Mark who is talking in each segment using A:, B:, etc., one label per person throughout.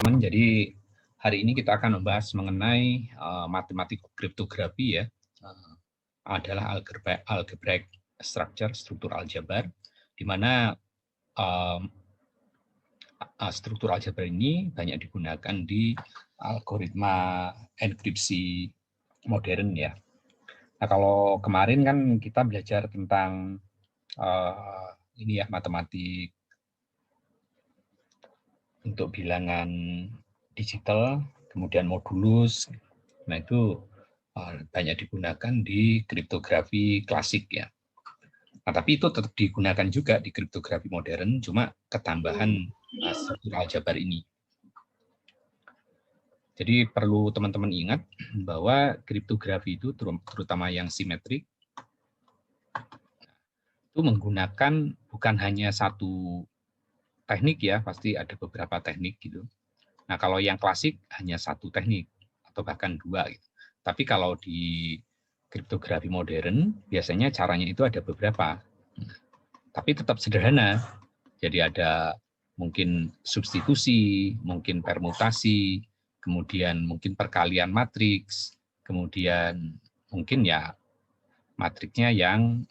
A: teman-teman. Jadi hari ini kita akan membahas mengenai matematik kriptografi ya. Adalah algebraic structure, struktur aljabar, di mana struktur aljabar ini banyak digunakan di algoritma enkripsi modern ya. Nah, kalau kemarin kan kita belajar tentang ini ya, matematik untuk bilangan digital, kemudian modulus. Nah, itu banyak digunakan di kriptografi klasik ya. Nah, tapi itu tetap digunakan juga di kriptografi modern, cuma ketambahan struktur aljabar ini. Jadi perlu teman-teman ingat bahwa kriptografi itu terutama yang simetrik itu menggunakan bukan hanya satu teknik ya, pasti ada beberapa teknik gitu. Nah, kalau yang klasik hanya satu teknik atau bahkan dua gitu. Tapi kalau di kriptografi modern biasanya caranya itu ada beberapa. Tapi tetap sederhana. Jadi ada mungkin substitusi, mungkin permutasi, kemudian mungkin perkalian matriks, kemudian mungkin ya matriksnya yang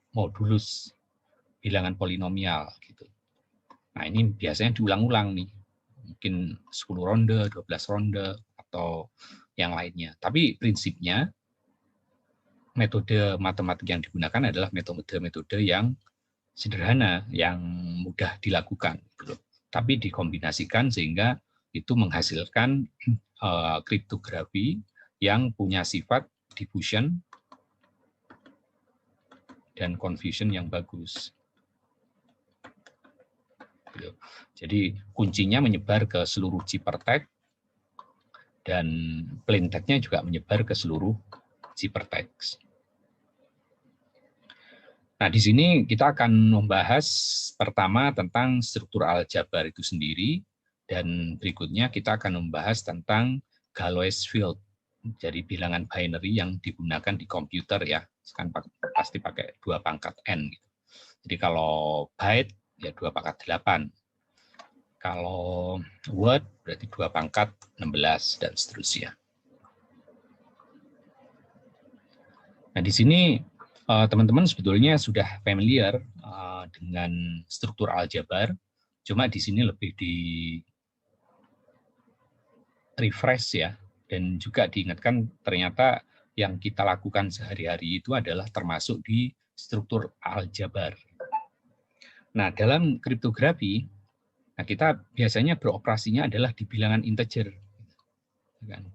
A: modulus, bilangan polinomial gitu. Nah, ini biasanya diulang-ulang nih. Mungkin 10 ronde, 12 ronde, atau yang lainnya. Tapi prinsipnya, metode matematik yang digunakan adalah metode-metode yang sederhana, yang mudah dilakukan. Tapi dikombinasikan sehingga itu menghasilkan kriptografi yang punya sifat diffusion dan confusion yang bagus. Jadi kuncinya menyebar ke seluruh ciphertext dan plain text-nya juga menyebar ke seluruh ciphertext. Nah, di sini kita akan membahas pertama tentang struktur aljabar itu sendiri, dan berikutnya kita akan membahas tentang Galois field, jadi bilangan binary yang digunakan di komputer ya, kan pasti pakai 2 pangkat n. Jadi kalau byte ya 2 pangkat 8. Kalau word berarti 2 pangkat 16 dan seterusnya. Nah, di sini teman-teman sebetulnya sudah familiar dengan struktur aljabar, cuma di sini lebih di refresh ya, dan juga diingatkan ternyata yang kita lakukan sehari-hari itu adalah termasuk di struktur aljabar. Nah, dalam kriptografi, nah kita biasanya beroperasinya adalah di bilangan integer.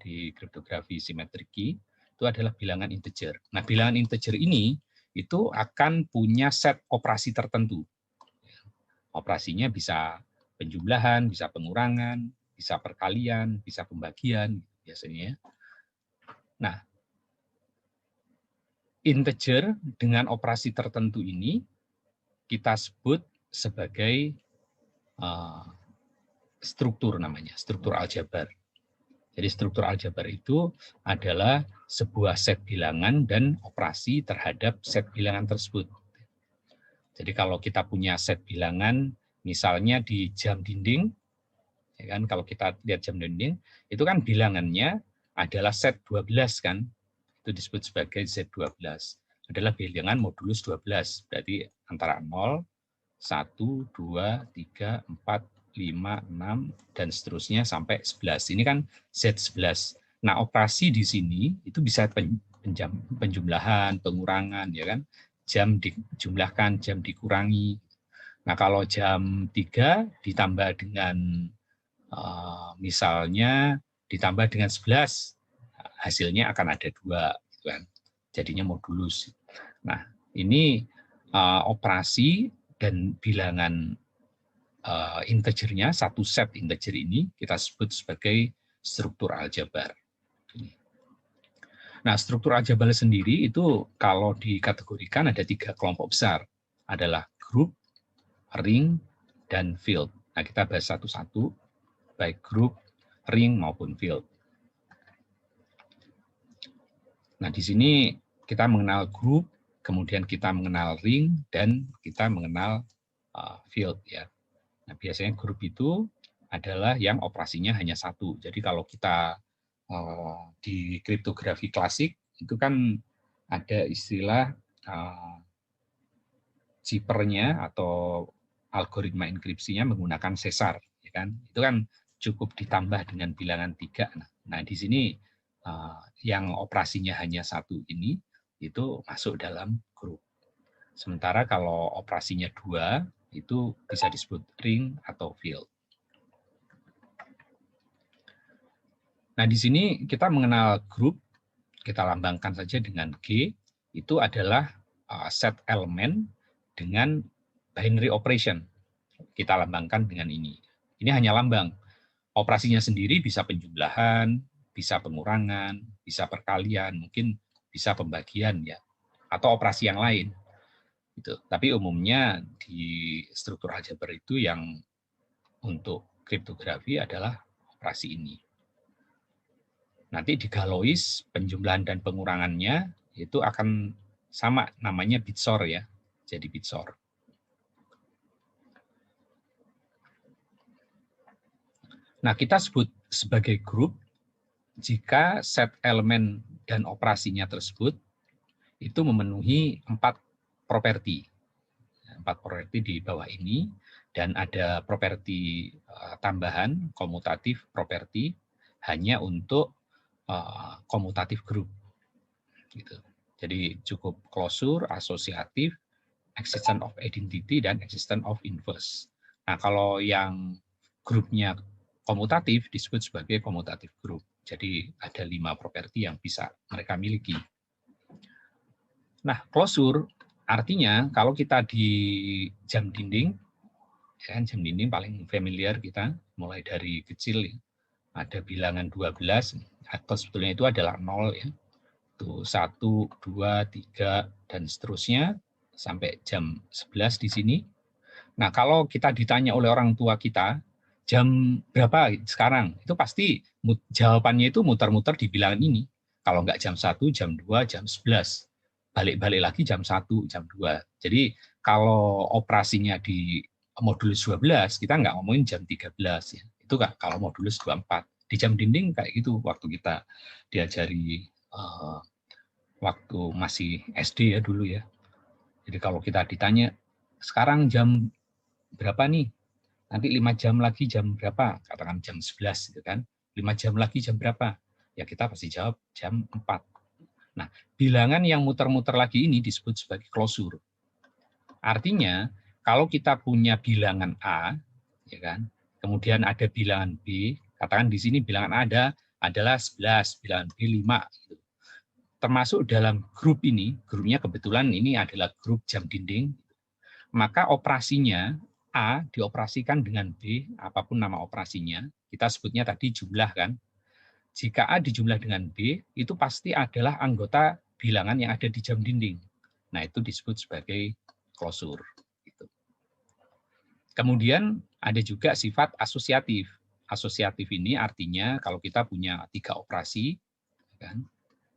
A: Di kriptografi simetrik key, itu adalah bilangan integer. Nah, bilangan integer ini itu akan punya set operasi tertentu. Operasinya bisa penjumlahan, bisa pengurangan, bisa perkalian, bisa pembagian biasanya. Nah, integer dengan operasi tertentu ini kita sebut sebagai struktur namanya, struktur aljabar. Jadi struktur aljabar itu adalah sebuah set bilangan dan operasi terhadap set bilangan tersebut. Jadi kalau kita punya set bilangan, misalnya di jam dinding, ya kan, kalau kita lihat jam dinding, itu kan bilangannya adalah set 12 kan, itu disebut sebagai Z12. Adalah bilangan modulus 12, berarti antara 0, 1, 2, 3, 4, 5, 6, dan seterusnya sampai 11. Ini kan Z11. Nah, operasi di sini itu bisa penjumlahan, pengurangan, ya kan? Jam dijumlahkan, jam dikurangi. Nah, kalau jam 3 ditambah dengan misalnya ditambah dengan 11, hasilnya akan ada 2, kan? Jadinya modulus. Nah, ini operasi dan bilangan integernya, satu set integer ini kita sebut sebagai struktur aljabar. Nah, struktur aljabar sendiri itu kalau dikategorikan ada 3 kelompok besar, adalah group, ring, dan field. Nah, kita bahas satu-satu, baik group, ring, maupun field. Nah, di sini kita mengenal group, kemudian kita mengenal ring, dan kita mengenal field ya. Nah, biasanya grup itu adalah yang operasinya hanya satu. Jadi kalau kita di kriptografi klasik itu kan ada istilah zippernya atau algoritma enkripsinya menggunakan sesar, ya kan? Itu kan cukup ditambah dengan bilangan 3. Nah, di sini yang operasinya hanya satu ini itu masuk dalam grup. Sementara kalau operasinya 2 itu bisa disebut ring atau field. Nah, di sini kita mengenal grup, kita lambangkan saja dengan G, itu adalah set elemen dengan binary operation. Kita lambangkan dengan ini. Ini hanya lambang. Operasinya sendiri bisa penjumlahan, bisa pengurangan, bisa perkalian, mungkin bisa pembagian ya, atau operasi yang lain. Gitu. Tapi umumnya di struktur aljabar itu yang untuk kriptografi adalah operasi ini. Nanti di Galois penjumlahan dan pengurangannya itu akan sama, namanya bitsor ya, jadi bitsor. Nah, kita sebut sebagai grup jika set elemen dan operasinya tersebut itu memenuhi 4 properti. 4 properti di bawah ini, dan ada properti tambahan, komutatif properti, hanya untuk komutatif grup. Gitu. Jadi cukup closure, asosiatif, existence of identity, dan existence of inverse. Nah, kalau yang grupnya komutatif disebut sebagai komutatif group. Jadi ada 5 properti yang bisa mereka miliki. Nah, closure artinya kalau kita di jam dinding, ya kan, jam dinding paling familiar kita, mulai dari kecil ada bilangan 12, atau sebetulnya itu adalah 0 ya. Itu 1, 2, 3, dan seterusnya sampai jam 11 di sini. Nah, kalau kita ditanya oleh orang tua kita, jam berapa sekarang? Itu pasti jawabannya itu muter-muter di bilangan ini. Kalau enggak jam 1, jam 2, jam 11. Balik-balik lagi jam 1, jam 2. Jadi kalau operasinya di modulus 12, kita enggak ngomongin jam 13 ya. Itu kalau modulus 24. Di jam dinding kayak gitu waktu kita diajari waktu masih SD ya dulu ya. Jadi kalau kita ditanya, sekarang jam berapa nih? Nanti 5 jam lagi jam berapa? Katakan jam 11 gitu kan. 5 jam lagi jam berapa? Ya kita pasti jawab jam 4. Nah, bilangan yang muter-muter lagi ini disebut sebagai closure. Artinya, kalau kita punya bilangan A, ya kan, kemudian ada bilangan B, katakan di sini bilangan A adalah 11, bilangan B 5. Gitu. Termasuk dalam grup ini, grupnya kebetulan ini adalah grup jam dinding, maka operasinya A dioperasikan dengan B, apapun nama operasinya, kita sebutnya tadi jumlah kan. Jika A dijumlah dengan B, itu pasti adalah anggota bilangan yang ada di jam dinding. Nah, itu disebut sebagai closure. Kemudian ada juga sifat asosiatif. Asosiatif ini artinya kalau kita punya 3 operasi, kan,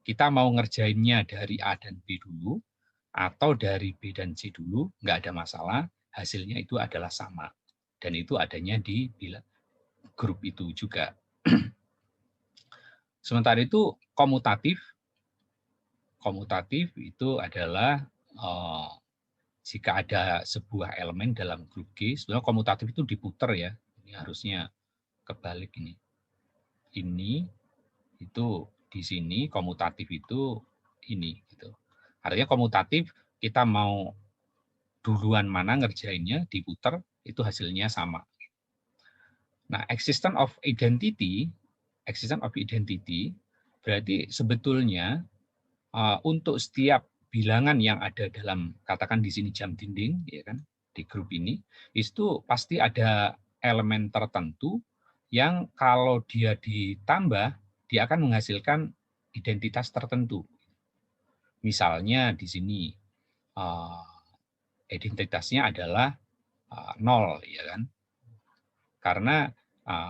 A: kita mau ngerjainnya dari A dan B dulu, atau dari B dan C dulu, nggak ada masalah, hasilnya itu adalah sama. Dan itu adanya di grup itu juga. Sementara itu komutatif itu adalah jika ada sebuah elemen dalam grup G, sebenarnya komutatif itu diputer ya. Ini harusnya kebalik ini. Ini itu di sini, komutatif itu ini gitu. Artinya komutatif kita mau duluan mana ngerjainnya diputer, itu hasilnya sama. Nah, existence of identity berarti sebetulnya untuk setiap bilangan yang ada dalam, katakan di sini jam dinding, ya kan, di grup ini, itu pasti ada elemen tertentu yang kalau dia ditambah, dia akan menghasilkan identitas tertentu. Misalnya di sini identitasnya adalah 0, ya kan? Karena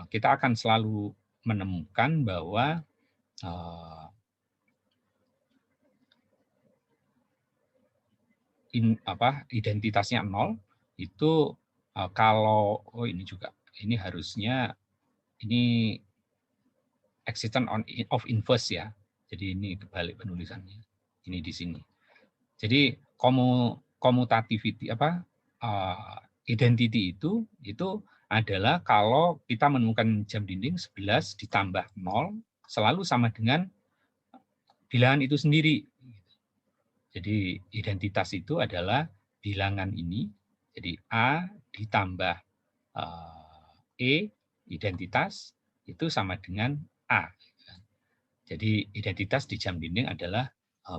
A: kita akan selalu menemukan bahwa identitasnya 0 itu kalau ini juga ini harusnya ini existence of inverse ya. Jadi ini kebalik penulisannya. Ini di sini. Jadi commutativity identity itu adalah kalau kita menemukan jam dinding 11 ditambah 0 selalu sama dengan bilangan itu sendiri. Jadi identitas itu adalah bilangan ini. Jadi A ditambah E identitas itu sama dengan A. Jadi identitas di jam dinding adalah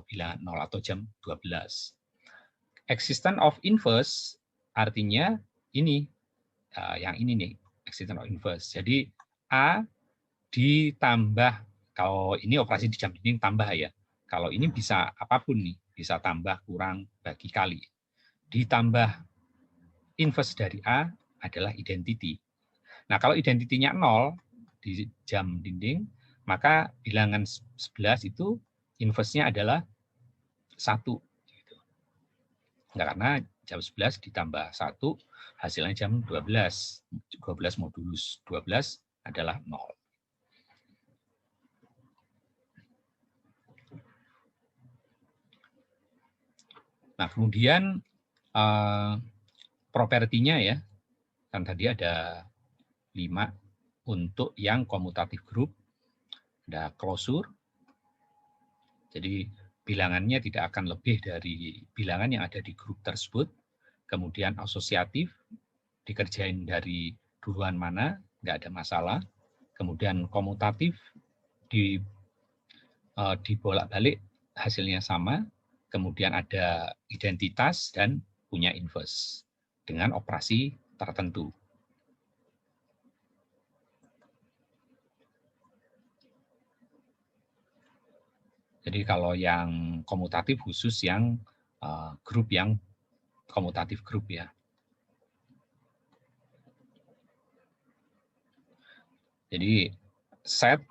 A: bilangan 0 atau jam 12. Existence of inverse artinya ini, yang ini nih, existence of inverse. Jadi A ditambah, kalau ini operasi di jam dinding tambah ya. Kalau ini bisa apapun nih, bisa tambah, kurang, bagi, kali. Ditambah inverse dari A adalah identity. Nah, kalau identitinya 0 di jam dinding, maka bilangan 11 itu inverse-nya adalah 1. Nah, karena jam 11 ditambah 1, hasilnya jam 12. 12 modulus 12 adalah 0. Nah, kemudian propertinya ya, kan tadi ada 5 untuk yang komutatif group, ada closure, jadi bilangannya tidak akan lebih dari bilangan yang ada di grup tersebut, kemudian asosiatif, dikerjain dari duluan mana, nggak ada masalah, kemudian komutatif, dibolak-balik hasilnya sama, kemudian ada identitas dan punya inverse dengan operasi tertentu. Jadi kalau yang komutatif khusus yang grup yang komutatif grup ya. Jadi set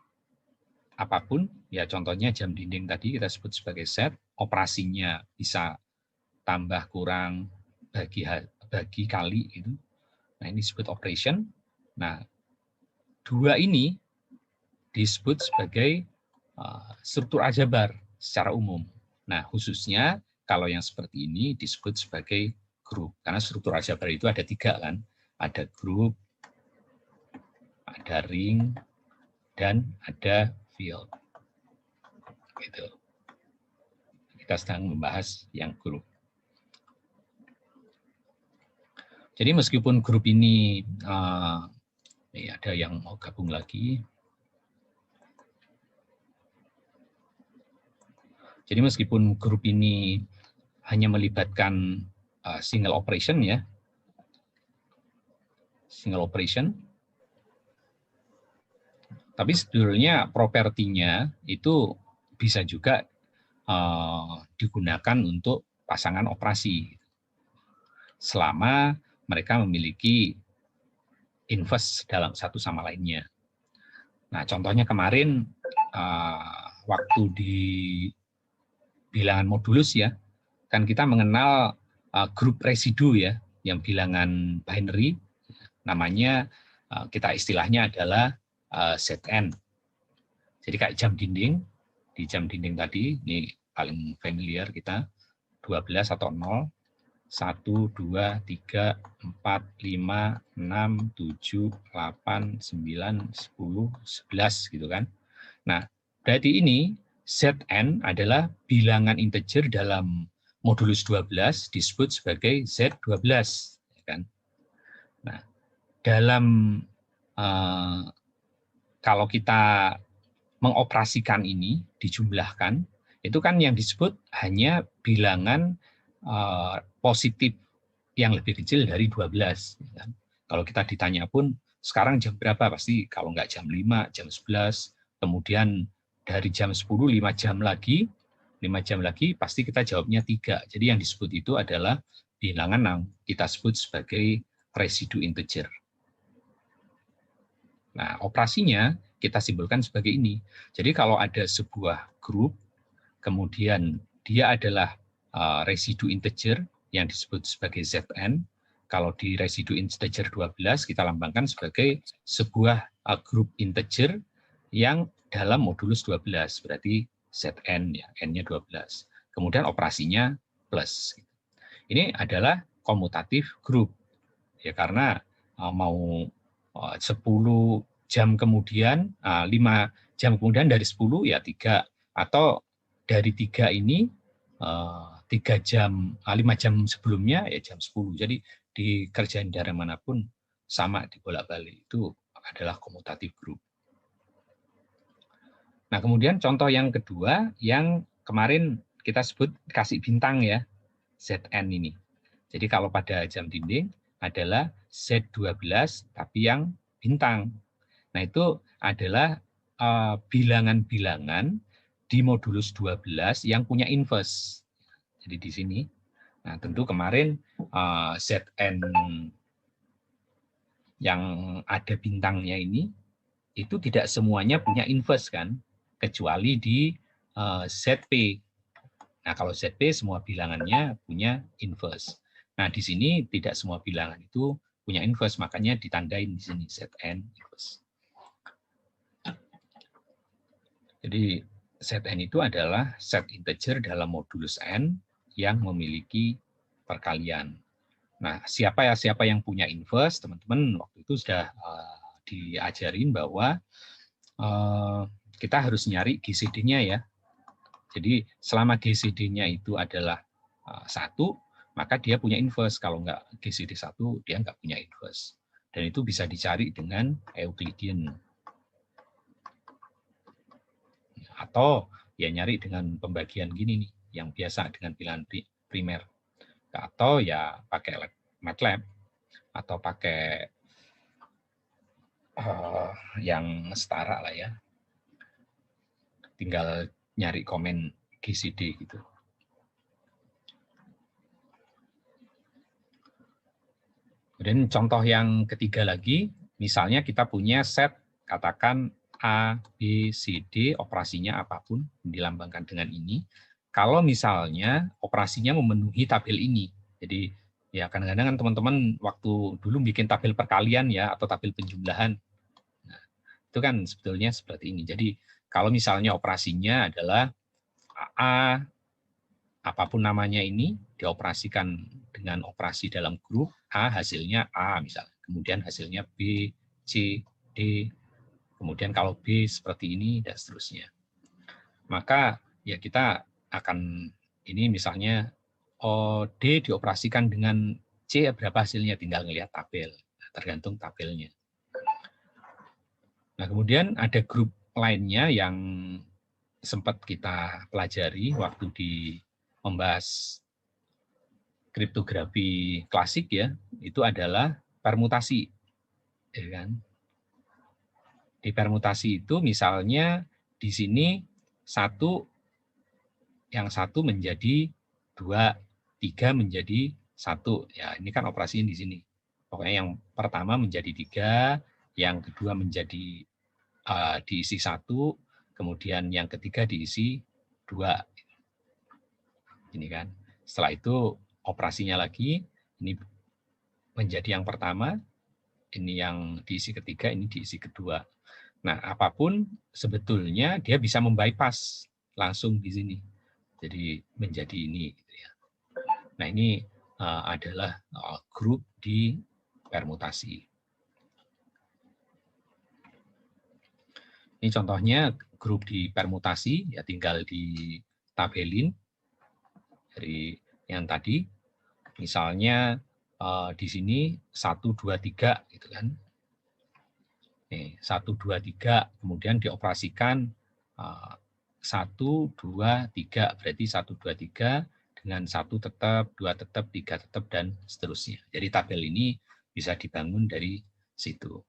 A: apapun, ya contohnya jam dinding tadi kita sebut sebagai set, operasinya bisa tambah, kurang, bagi, kali gitu. Nah, ini disebut operation. Nah, 2 ini disebut sebagai struktur aljabar secara umum. Nah, khususnya kalau yang seperti ini disebut sebagai grup. Karena struktur aljabar itu ada 3 kan. Ada grup, ada ring, dan ada field. Gitu. Kita sedang membahas yang grup. Jadi meskipun grup ini ada yang mau gabung lagi. Jadi meskipun grup ini hanya melibatkan single operation ya, single operation, tapi sebetulnya propertinya itu bisa juga digunakan untuk pasangan operasi selama mereka memiliki inverse dalam satu sama lainnya. Nah, contohnya kemarin waktu di bilangan modulus ya, kan kita mengenal grup residu ya, yang bilangan binary, namanya kita istilahnya adalah Zn. Jadi kayak jam dinding, di jam dinding tadi, ini paling familiar kita, 12 atau 0, 1, 2, 3, 4, 5, 6, 7, 8, 9, 10, 11 gitu kan. Nah, berarti ini Zn adalah bilangan integer dalam modulus 12 disebut sebagai Z12 kan. Nah, dalam kalau kita mengoperasikan ini dijumlahkan, itu kan yang disebut hanya bilangan positif yang lebih kecil dari 12. Kalau kita ditanya pun, sekarang jam berapa? Pasti kalau nggak jam 5, jam 11, kemudian dari jam 10, 5 jam lagi, pasti kita jawabnya 3. Jadi yang disebut itu adalah bilangan yang kita sebut sebagai residu integer. Nah, operasinya kita simpulkan sebagai ini. Jadi kalau ada sebuah grup, kemudian dia adalah residu integer yang disebut sebagai Zn, Kalau di residu integer 12 kita lambangkan sebagai sebuah grup integer yang dalam modulus 12, berarti Zn, ya, n-nya 12. Kemudian operasinya plus. Ini adalah komutatif grup, ya, karena mau 10 jam kemudian, 5 jam kemudian dari 10 ya 3, atau dari 3 ini 3 jam, 5 jam sebelumnya ya jam 10. Jadi dikerjain dari manapun sama dibolak-balik, itu adalah komutatif grup. Nah, kemudian contoh yang kedua yang kemarin kita sebut kasih bintang ya, Zn ini. Jadi kalau pada jam dinding adalah Z12 tapi yang bintang. Nah, itu adalah bilangan-bilangan di modulus 12 yang punya inverse. Jadi di sini. Nah, tentu kemarin Zn yang ada bintangnya ini itu tidak semuanya punya inverse kan, kecuali di ZP. Nah, kalau ZP semua bilangannya punya inverse. Nah, di sini tidak semua bilangan itu punya inverse, makanya ditandain di sini Zn inverse. Jadi Zn itu adalah set integer dalam modulus n yang memiliki perkalian. Nah, siapa yang punya inverse, teman-teman waktu itu sudah diajarin bahwa kita harus nyari GCD-nya ya. Jadi selama GCD-nya itu adalah 1, maka dia punya inverse. Kalau nggak GCD 1, dia nggak punya inverse. Dan itu bisa dicari dengan Euclidean. Atau ya nyari dengan pembagian gini nih, yang biasa dengan bilangan primer. Atau ya pakai MATLAB, atau pakai yang setara lah ya. Tinggal nyari komen GCD gitu. Kemudian contoh yang ketiga lagi, misalnya kita punya set, katakan A, B, C, D, operasinya apapun, dilambangkan dengan ini. Kalau misalnya operasinya memenuhi tabel ini, jadi ya kadang-kadang kan teman-teman waktu dulu bikin tabel perkalian ya, atau tabel penjumlahan, nah, itu kan sebetulnya seperti ini. Jadi kalau misalnya operasinya adalah A, apapun namanya ini, dioperasikan dengan operasi dalam grup, A hasilnya A misalnya, kemudian hasilnya B, C, D, kemudian kalau B seperti ini, dan seterusnya. Maka ya kita akan, ini misalnya D dioperasikan dengan C, berapa hasilnya, tinggal ngelihat tabel, tergantung tabelnya. Nah, kemudian ada grup lainnya yang sempat kita pelajari waktu di membahas kriptografi klasik ya, itu adalah permutasi, ya kan? Di permutasi itu misalnya di sini yang satu menjadi 2, 3 menjadi 1. Ya, ini kan operasinya di sini. Pokoknya yang pertama menjadi 3, yang kedua menjadi diisi 1, kemudian yang ketiga diisi 2. Ini kan. Setelah itu operasinya lagi, ini menjadi yang pertama, ini yang diisi ketiga, ini diisi kedua. Nah, apapun sebetulnya dia bisa membypass langsung di sini. Jadi menjadi ini. Nah, ini adalah grup di permutasi. Ini contohnya grup di permutasi, ya tinggal ditabelin dari yang tadi. Misalnya di sini 1, 2, 3 gitu kan. Nih, 1, 2, 3, kemudian dioperasikan 1, 2, 3, berarti 1, 2, 3 dengan 1 tetap, 2 tetap, 3 tetap, dan seterusnya. Jadi tabel ini bisa dibangun dari situ.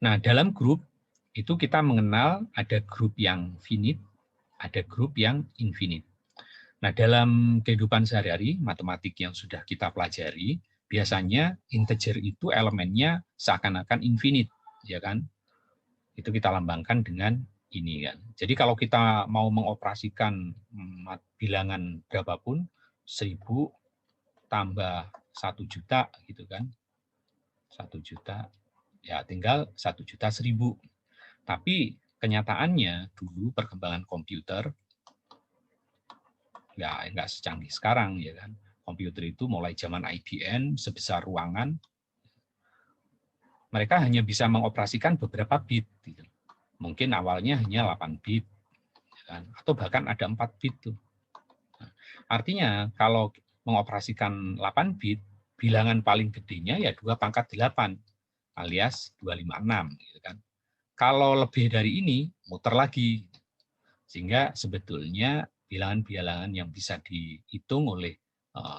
A: Nah, dalam grup itu kita mengenal ada grup yang finite, ada grup yang infinite. Nah, dalam kehidupan sehari-hari, matematik yang sudah kita pelajari, biasanya integer itu elemennya seakan-akan infinite, ya kan? Itu kita lambangkan dengan ini kan. Jadi kalau kita mau mengoperasikan bilangan berapapun, 1000, tambah 1 juta gitu kan. 1 juta, ya tinggal 1.000.000. Tapi kenyataannya dulu perkembangan komputer ya nggak secanggih sekarang ya kan. Komputer itu mulai zaman IBM sebesar ruangan, mereka hanya bisa mengoperasikan beberapa bit. Gitu. Mungkin awalnya hanya 8 bit, ya kan? Atau bahkan ada 4 bit tuh. Nah, artinya kalau mengoperasikan 8 bit, bilangan paling gedenya ya 2 pangkat 8 alias 256. Gitu kan. Kalau lebih dari ini, muter lagi. Sehingga sebetulnya bilangan-bilangan yang bisa dihitung oleh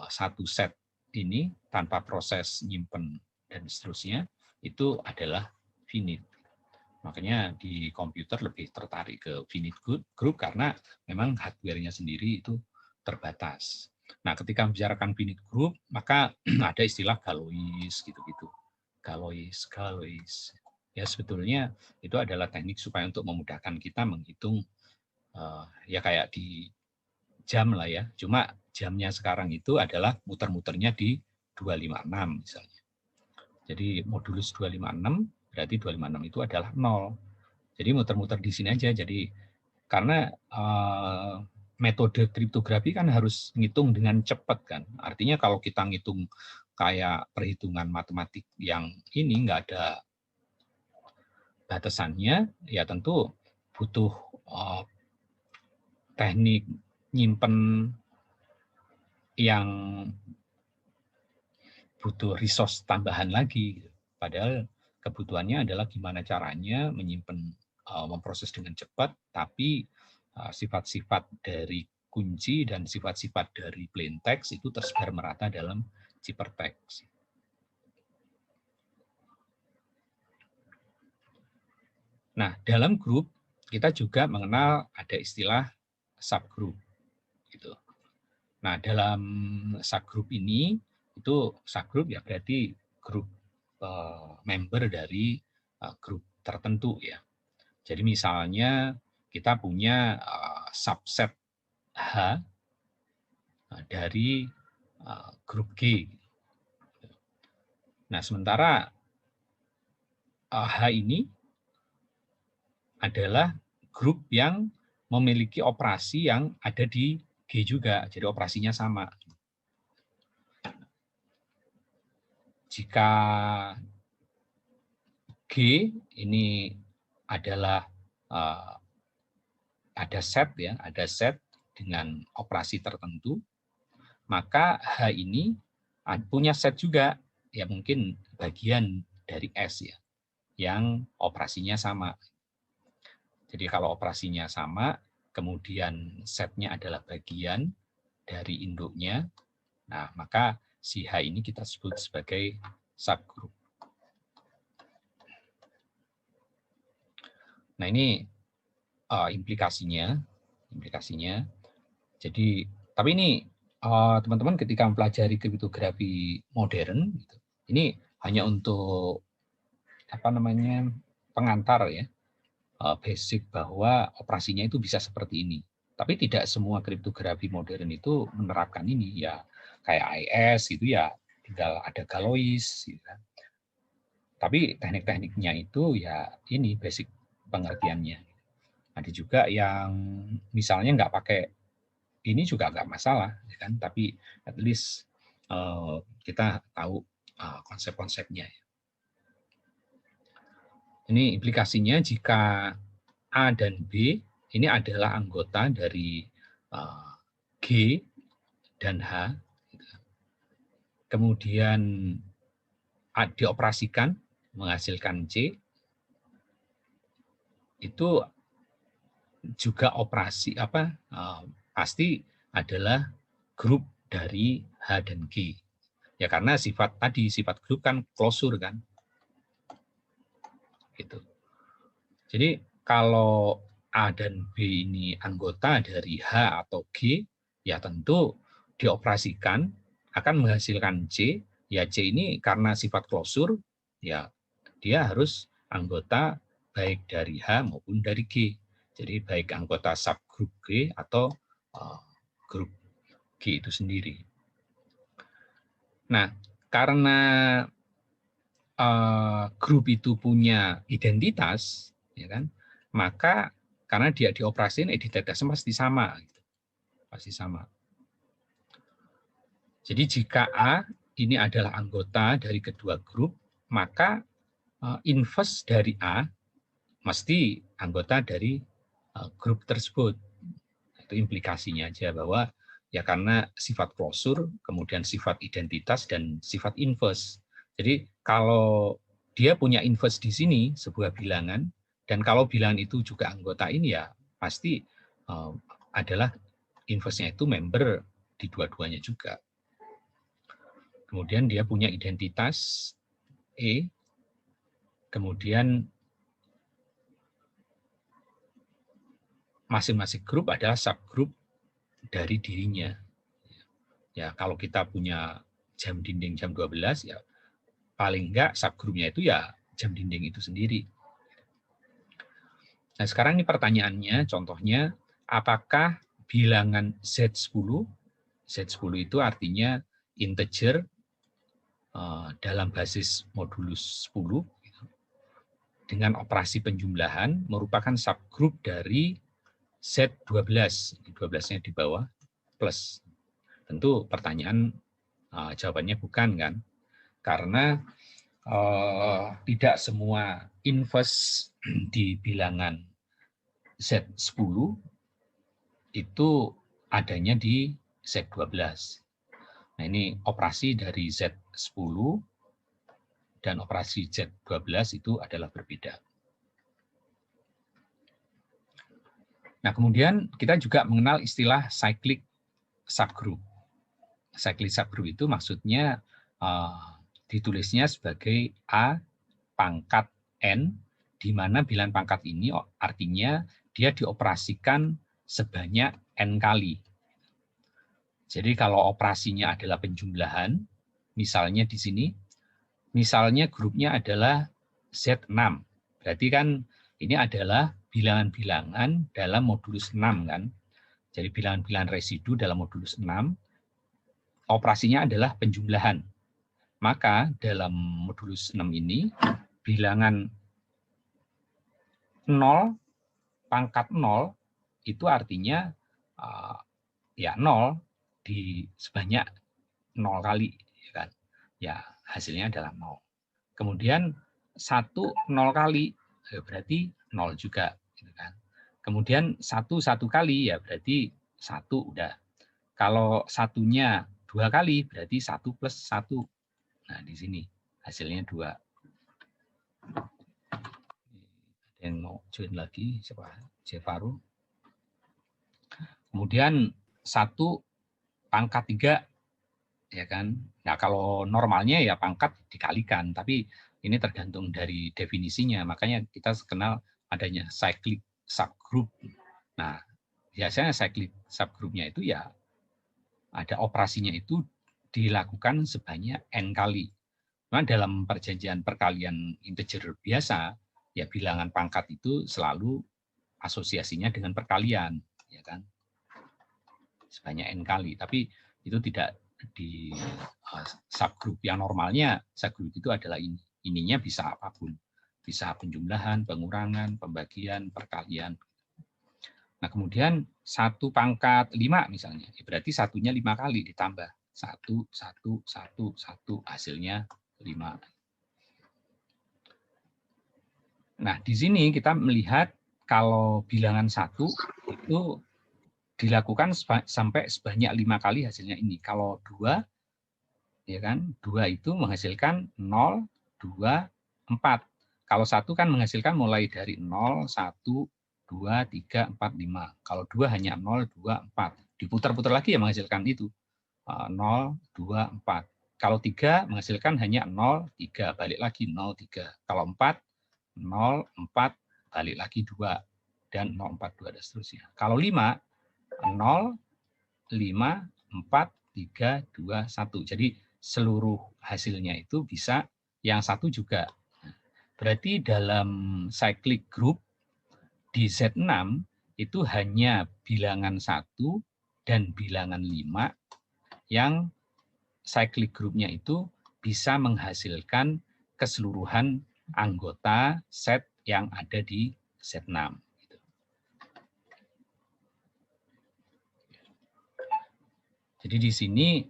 A: satu set ini tanpa proses nyimpen dan seterusnya, itu adalah finite. Makanya di komputer lebih tertarik ke finite group karena memang hardware-nya sendiri itu terbatas. Nah, ketika membicarakan finite group, maka ada istilah Galois gitu-gitu. Galois. Ya sebetulnya itu adalah teknik supaya untuk memudahkan kita menghitung ya kayak di jam lah ya. Cuma jamnya sekarang itu adalah muter-muternya di 256 misalnya. Jadi modulus 256 berarti 256 itu adalah 0. Jadi muter-muter di sini aja. Jadi karena metode kriptografi kan harus ngitung dengan cepat kan. Artinya kalau kita ngitung kayak perhitungan matematik yang ini nggak ada batasannya, ya tentu butuh teknik nyimpen yang butuh resource tambahan lagi. Padahal kebutuhannya adalah gimana caranya menyimpan, memproses dengan cepat, tapi sifat-sifat dari kunci dan sifat-sifat dari plain text itu tersebar merata dalam ciphertext. Nah, dalam grup kita juga mengenal ada istilah subgroup. Gitu. Nah, dalam subgroup ini itu subgroup ya berarti grup member dari grup tertentu ya. Jadi misalnya kita punya subset H dari grup G. Nah, sementara H ini adalah grup yang memiliki operasi yang ada di G juga, jadi operasinya sama. Jika G ini adalah ada set ya, ada set dengan operasi tertentu, maka H ini punya set juga ya mungkin bagian dari S ya, yang operasinya sama. Jadi kalau operasinya sama, kemudian setnya adalah bagian dari induknya, nah maka si H ini kita sebut sebagai subgroup. Nah ini implikasinya. Jadi, tapi ini teman-teman ketika mempelajari kriptografi modern, ini hanya untuk apa namanya pengantar ya, basic bahwa operasinya itu bisa seperti ini. Tapi tidak semua kriptografi modern itu menerapkan ini ya, kayak AES gitu ya, tinggal ada Galois. Gitu kan. Tapi teknik-tekniknya itu ya ini basic pengertiannya. Ada juga yang misalnya nggak pakai ini juga nggak masalah, ya kan? Tapi at least kita tahu konsep-konsepnya. Ini implikasinya jika A dan B ini adalah anggota dari G dan H, kemudian dioperasikan menghasilkan C, itu juga operasi pasti adalah grup dari H dan G. Ya karena sifat grup kan closure kan. Gitu. Jadi kalau A dan B ini anggota dari H atau G, ya tentu dioperasikan akan menghasilkan C. Ya C ini karena sifat closure, ya dia harus anggota baik dari H maupun dari G. Jadi baik anggota subgrup G atau grup G itu sendiri. Nah, karena grup itu punya identitas, ya kan, maka karena dia dioperasiin, identitasnya pasti sama, gitu. Pasti sama. Jadi jika A ini adalah anggota dari kedua grup, maka inverse dari A mesti anggota dari grup tersebut. Itu implikasinya aja bahwa ya karena sifat klosur, kemudian sifat identitas dan sifat inverse. Jadi kalau dia punya inverse di sini sebuah bilangan, dan kalau bilangan itu juga anggota ini ya pasti adalah inverse-nya itu member di dua-duanya juga. Kemudian dia punya identitas E, kemudian masing-masing grup adalah subgrup dari dirinya. Ya, kalau kita punya jam dinding jam 12 ya paling enggak subgrupnya itu ya jam dinding itu sendiri. Nah, sekarang ini pertanyaannya, contohnya apakah bilangan Z10, Z10 itu artinya integer dalam basis modulus 10 dengan operasi penjumlahan merupakan subgrup dari Z12, 12-nya di bawah plus. Tentu pertanyaan jawabannya bukan kan, karena tidak semua inverse di bilangan Z10 itu adanya di Z12. Nah, ini operasi dari Z10 dan operasi Z12 itu adalah berbeda. Nah, kemudian kita juga mengenal istilah cyclic subgroup. Cyclic subgroup itu maksudnya ditulisnya sebagai A pangkat N, di mana bilangan pangkat ini artinya dia dioperasikan sebanyak N kali. Jadi kalau operasinya adalah penjumlahan, misalnya di sini, misalnya grupnya adalah Z6. Berarti kan ini adalah bilangan-bilangan dalam modulus 6 kan. Jadi bilangan-bilangan residu dalam modulus 6, operasinya adalah penjumlahan. Maka dalam modulus 6 ini, bilangan 0, pangkat 0, itu artinya ya 0 di sebanyak 0 kali. Ya kan? Ya hasilnya adalah 0. Kemudian 1, 0 kali, ya berarti 0 juga. Gitu kan? Kemudian 1 kali, ya berarti 1 udah. Kalau satunya 2 kali, berarti 1 plus 1. Nah, di sini hasilnya 2. Ada yang mau join lagi? Siapa? Jevaru. Kemudian 1 pangkat 3, ya kan? Nah, kalau normalnya ya pangkat dikalikan, tapi ini tergantung dari definisinya. Makanya kita kenal adanya cyclic subgroup. Nah, biasanya cyclic subgroupnya itu ya ada operasinya itu dilakukan sebanyak N kali. Nah, dalam perjanjian perkalian integer biasa, ya bilangan pangkat itu selalu asosiasinya dengan perkalian, ya kan? Sebanyak N kali. Tapi itu tidak di subgroup yang normalnya. Subgroup itu adalah ini. Ininya bisa apapun. Bisa penjumlahan, pengurangan, pembagian, perkalian. Nah, kemudian 1 pangkat 5 misalnya. Berarti satunya 5 kali ditambah. 1, 1, 1, 1. Hasilnya 5. Nah, di sini kita melihat kalau bilangan 1 itu dilakukan sampai sebanyak 5 kali hasilnya ini. Kalau 2, ya kan, 2 itu menghasilkan 0, 2, 4. Kalau 1 kan menghasilkan mulai dari 0, 1, 2, 3, 4, 5. Kalau 2 hanya 0, 2, 4. Diputar-putar lagi ya menghasilkan itu. 0, 2, 4. Kalau 3 menghasilkan hanya 0, 3. Balik lagi 0, 3. Kalau 4, 0, 4. Balik lagi 2. Dan 0, 4, 2, dan seterusnya. Kalau 5, 0, 5, 4, 3, 2, 1. Jadi seluruh hasilnya itu bisa yang satu juga. Berarti dalam cyclic group di Z6 itu hanya bilangan 1 dan bilangan 5 yang cyclic groupnya itu bisa menghasilkan keseluruhan anggota set yang ada di set 6. Jadi di sini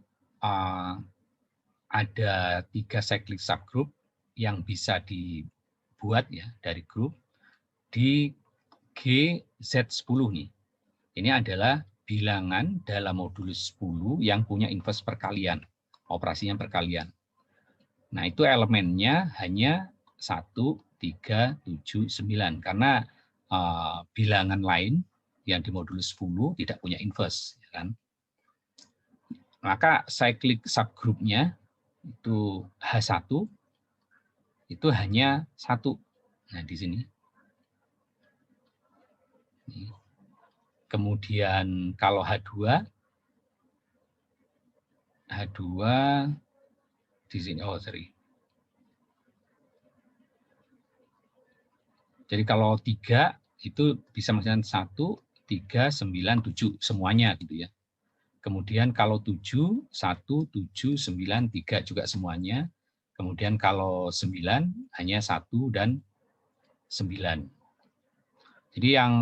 A: ada 3 cyclic subgroup yang bisa dibuat ya dari grup di GZ10 nih. Ini adalah bilangan dalam modulus 10 yang punya inverse perkalian, operasinya perkalian. Nah, itu elemennya hanya 1, 3, 7, 9 karena bilangan lain yang di modulus 10 tidak punya inverse, ya kan? Maka cyclic subgroupnya itu H1 itu hanya 1. Nah, di sini. Kemudian kalau H2 di sini, oh sorry. Jadi kalau 3 itu bisa misalnya 1, 3, 9, 7 semuanya gitu ya. Kemudian kalau 7, 1, 7, 9, 3 juga semuanya. Kemudian kalau 9 hanya 1 dan 9. Jadi yang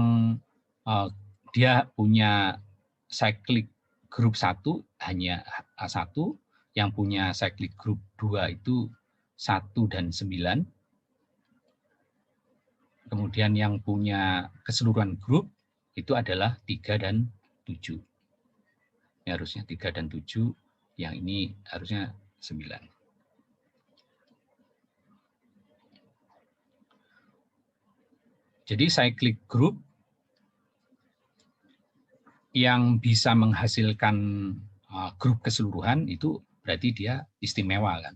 A: dia punya cyclic group 1 hanya A1, yang punya cyclic group 2 itu 1 dan 9. Kemudian yang punya keseluruhan grup itu adalah 3 dan 7. Ini harusnya 3 dan 7, yang ini harusnya 9. Jadi cyclic group yang bisa menghasilkan grup keseluruhan itu berarti dia istimewa kan.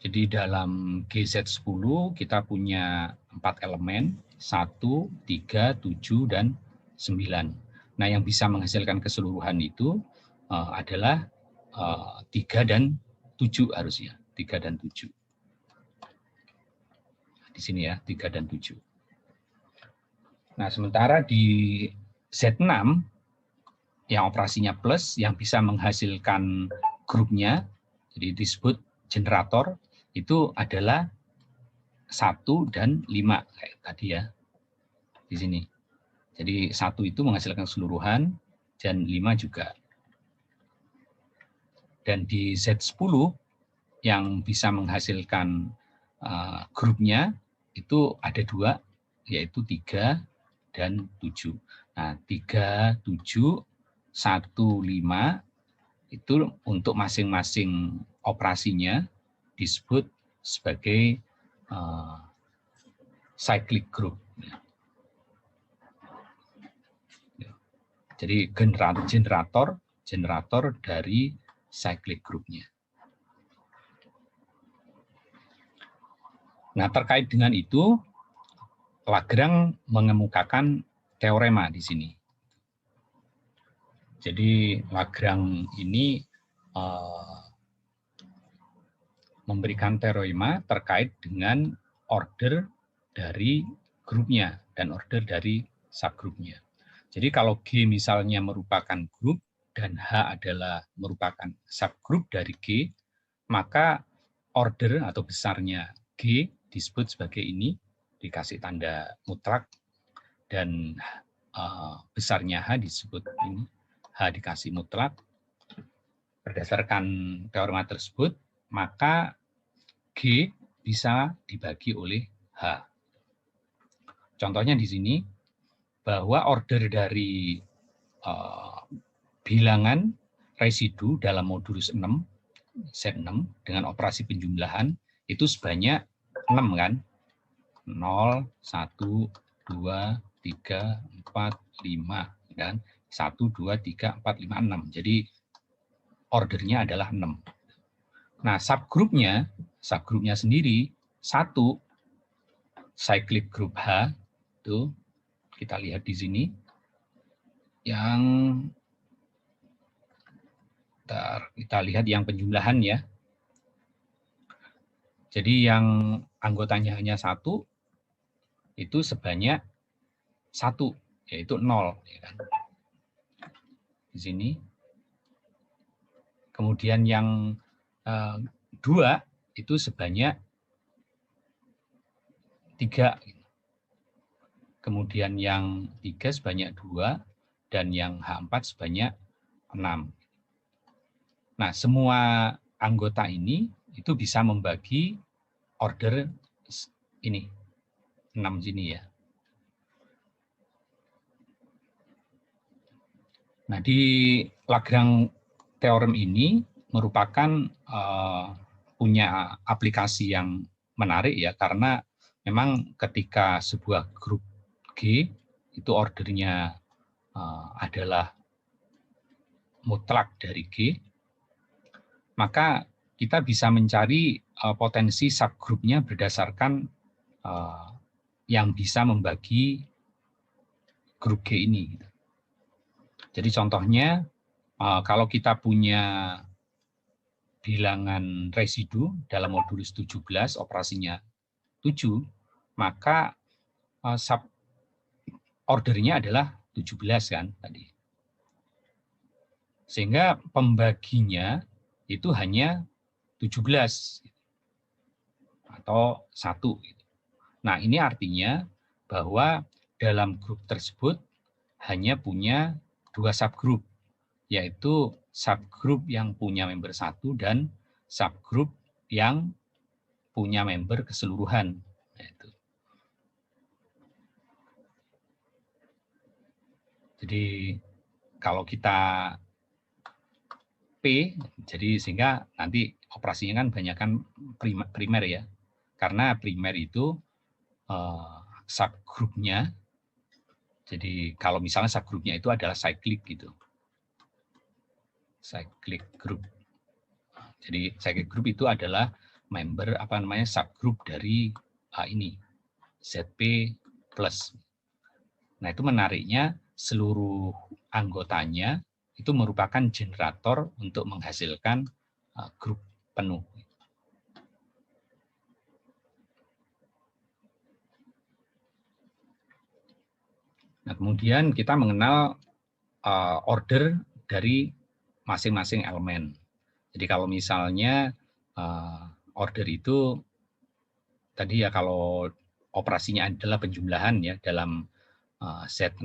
A: Jadi dalam GZ10 kita punya 4 elemen, 1, 3, 7, dan 9. Nah, yang bisa menghasilkan keseluruhan itu adalah 3 dan 7 harusnya, 3 dan 7. Di sini ya, 3 dan 7. Nah, sementara di Z6 yang operasinya plus, yang bisa menghasilkan grupnya, jadi disebut generator, itu adalah 1 dan 5 kayak tadi ya di sini. Jadi 1 itu menghasilkan keseluruhan dan 5 juga. Dan di Z10 yang bisa menghasilkan grupnya itu ada 2, yaitu 3 dan 7. Nah, 3, 7, 1, 5 itu untuk masing-masing operasinya disebut sebagai cyclic group. Jadi generator dari cyclic groupnya. Nah, terkait dengan itu, Lagrange mengemukakan teorema di sini. Jadi Lagrange ini memberikan teorema terkait dengan order dari grupnya dan order dari subgrupnya. Jadi kalau G misalnya merupakan grup dan H adalah merupakan subgrup dari G, maka order atau besarnya G disebut sebagai ini, dikasih tanda mutlak, dan besarnya H disebut ini, H dikasih mutlak. Berdasarkan teorema tersebut, maka G bisa dibagi oleh H. Contohnya di sini, bahwa order dari bilangan residu dalam modulus 6, set 6, dengan operasi penjumlahan, itu sebanyak 6 kan? 0, 1, 2, 3, 4, 5. Dan 1, 2, 3, 4, 5, 6. Jadi ordernya adalah 6. Nah, subgrupnya sendiri 1 cyclic group H, itu kita lihat di sini, yang kita lihat yang penjumlahan ya. Jadi yang anggotanya hanya 1 itu sebanyak 1 yaitu 0. Ya kan? Di sini. Kemudian yang 2 itu sebanyak 3. Kemudian yang 3 sebanyak 2, dan yang H4 sebanyak 6. Nah, semua anggota ini itu bisa membagi order ini, 6 sini ya. Nah, di Lagrange teorem ini merupakan punya aplikasi yang menarik ya, karena memang ketika sebuah grup G itu ordernya adalah mutlak dari G, maka kita bisa mencari potensi subgrupnya berdasarkan yang bisa membagi grup G ini. Jadi contohnya, kalau kita punya bilangan residu dalam modulus 17, operasinya 7, maka sub ordernya adalah 17 kan tadi. Sehingga pembaginya itu hanya 17 atau 1. Nah, ini artinya bahwa dalam grup tersebut hanya punya 2 subgrup, yaitu subgrup yang punya member 1 dan subgrup yang punya member keseluruhan. Jadi kalau kita P, jadi sehingga nanti operasinya kan banyak kan primer ya, karena primer itu subgrupnya. Jadi kalau misalnya subgrupnya itu adalah cyclic gitu, cyclic group. Jadi cyclic group itu adalah member subgroup dari ini ZP plus. Nah, itu menariknya seluruh anggotanya itu merupakan generator untuk menghasilkan grup penuh. Nah, kemudian kita mengenal order dari masing-masing elemen. Jadi kalau misalnya order itu tadi ya, kalau operasinya adalah penjumlahan ya dalam Z6+,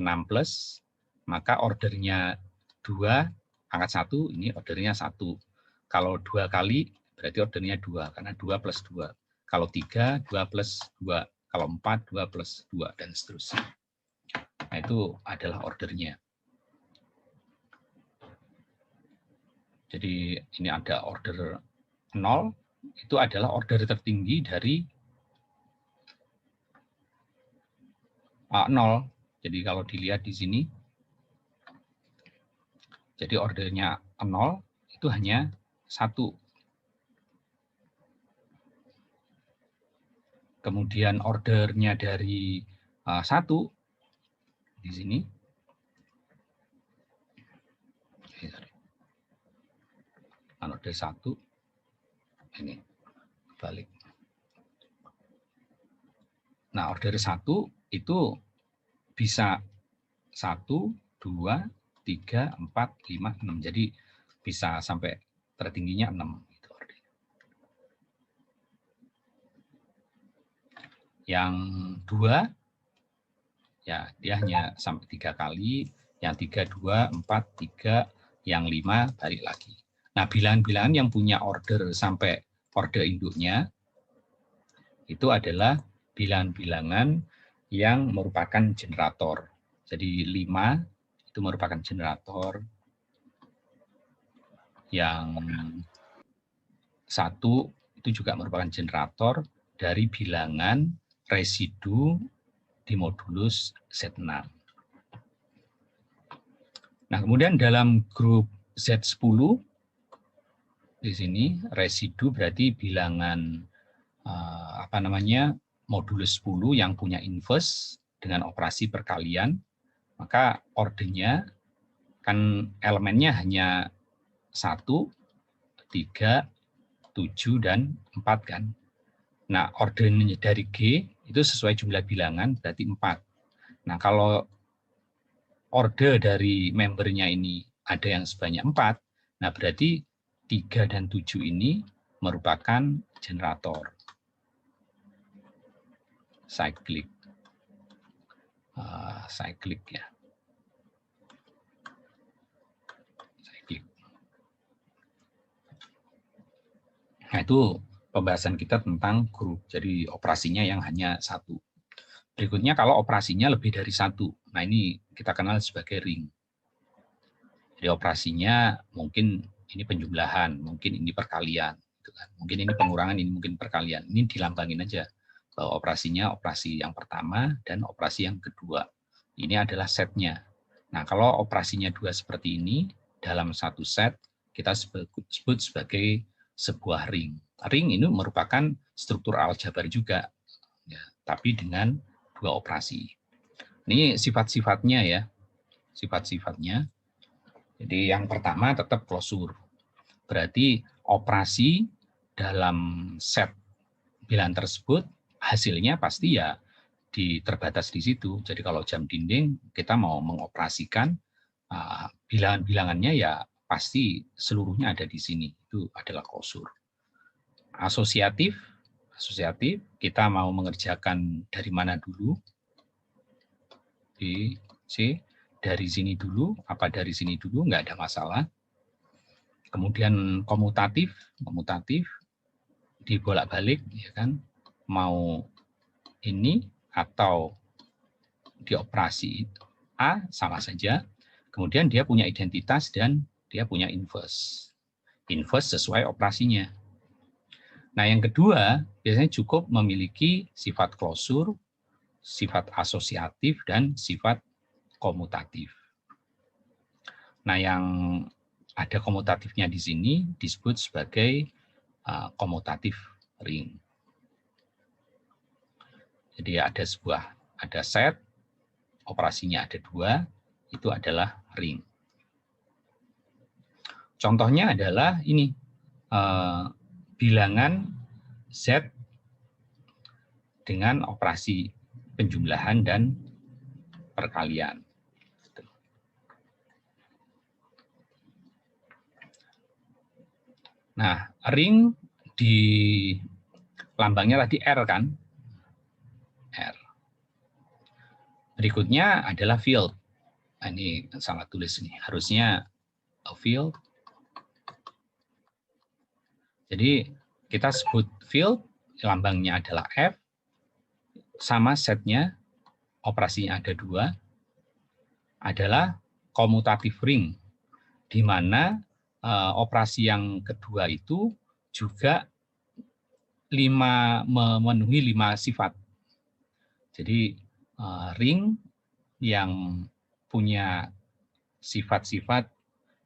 A: maka ordernya 2 angkat 1, ini ordernya 1. Kalau 2 kali berarti ordernya 2, karena 2 plus 2. Kalau 3, 2 plus 2. Kalau 4, 2 plus 2, dan seterusnya. Nah, itu adalah ordernya. Jadi ini ada order 0, itu adalah order tertinggi dari 0. Jadi kalau dilihat di sini, jadi ordernya 0 itu hanya 1. Kemudian ordernya dari 1 di sini. Order 1 ini balik. Nah, order 1 itu bisa 1, 2, 3, 4, 5, 6. Jadi bisa sampai tertingginya 6. Yang 2, ya dia hanya sampai 3 kali. Yang 3, 2, 4, 3. Yang 5, balik lagi. Nah, bilangan-bilangan yang punya order sampai order induknya, itu adalah bilangan-bilangan yang merupakan generator. Jadi 5 itu merupakan generator. Yang 1 itu juga merupakan generator dari bilangan residu di modulus Z6. Nah, kemudian dalam grup Z10 di sini residu berarti bilangan modulus 10 yang punya inverse dengan operasi perkalian, maka ordernya kan elemennya hanya 1, 3, 7, dan 4 kan. Nah, ordernya dari G itu sesuai jumlah bilangan berarti 4. Nah, kalau order dari membernya ini ada yang sebanyak 4, nah berarti 3 dan 7 ini merupakan generator cyclic. Cyclic ya. Cyclic. Nah itu pembahasan kita tentang grup. Jadi operasinya yang hanya satu. Berikutnya kalau operasinya lebih dari satu. Nah ini kita kenal sebagai ring. Jadi operasinya mungkin ini penjumlahan, mungkin ini perkalian, gitu kan. Mungkin ini pengurangan, ini mungkin perkalian. Ini dilambangin aja bahwa operasinya operasi yang pertama dan operasi yang kedua. Ini adalah setnya. Nah kalau operasinya dua seperti ini dalam satu set kita sebut sebagai sebuah ring. Ring ini merupakan struktur aljabar juga, ya, tapi dengan dua operasi. Ini sifat-sifatnya ya, sifat-sifatnya. Jadi yang pertama tetap klosur. Berarti operasi dalam set bilangan tersebut hasilnya pasti ya terbatas di situ. Jadi kalau jam dinding kita mau mengoperasikan bilangan-bilangannya ya pasti seluruhnya ada di sini. Itu adalah klosur. Asosiatif kita mau mengerjakan dari mana dulu? B, C, dari sini dulu, apa dari sini dulu, nggak ada masalah. Kemudian komutatif dibolak-balik, ya kan? Mau ini atau dioperasi A sama saja. Kemudian dia punya identitas dan dia punya inverse. Inverse sesuai operasinya. Nah, yang kedua biasanya cukup memiliki sifat klosur, sifat asosiatif, dan sifat komutatif. Nah, yang ada komutatifnya di sini disebut sebagai komutatif ring. Jadi ada set, operasinya ada dua, itu adalah ring. Contohnya adalah ini, bilangan Z dengan operasi penjumlahan dan perkalian. Nah, ring di lambangnya tadi R kan? R. Berikutnya adalah field. Nah, ini salah tulis nih. Harusnya field. Jadi kita sebut field, lambangnya adalah F, sama setnya, operasinya ada dua, adalah komutatif ring, di mana operasi yang kedua itu juga memenuhi 5 sifat. Jadi ring yang punya sifat-sifat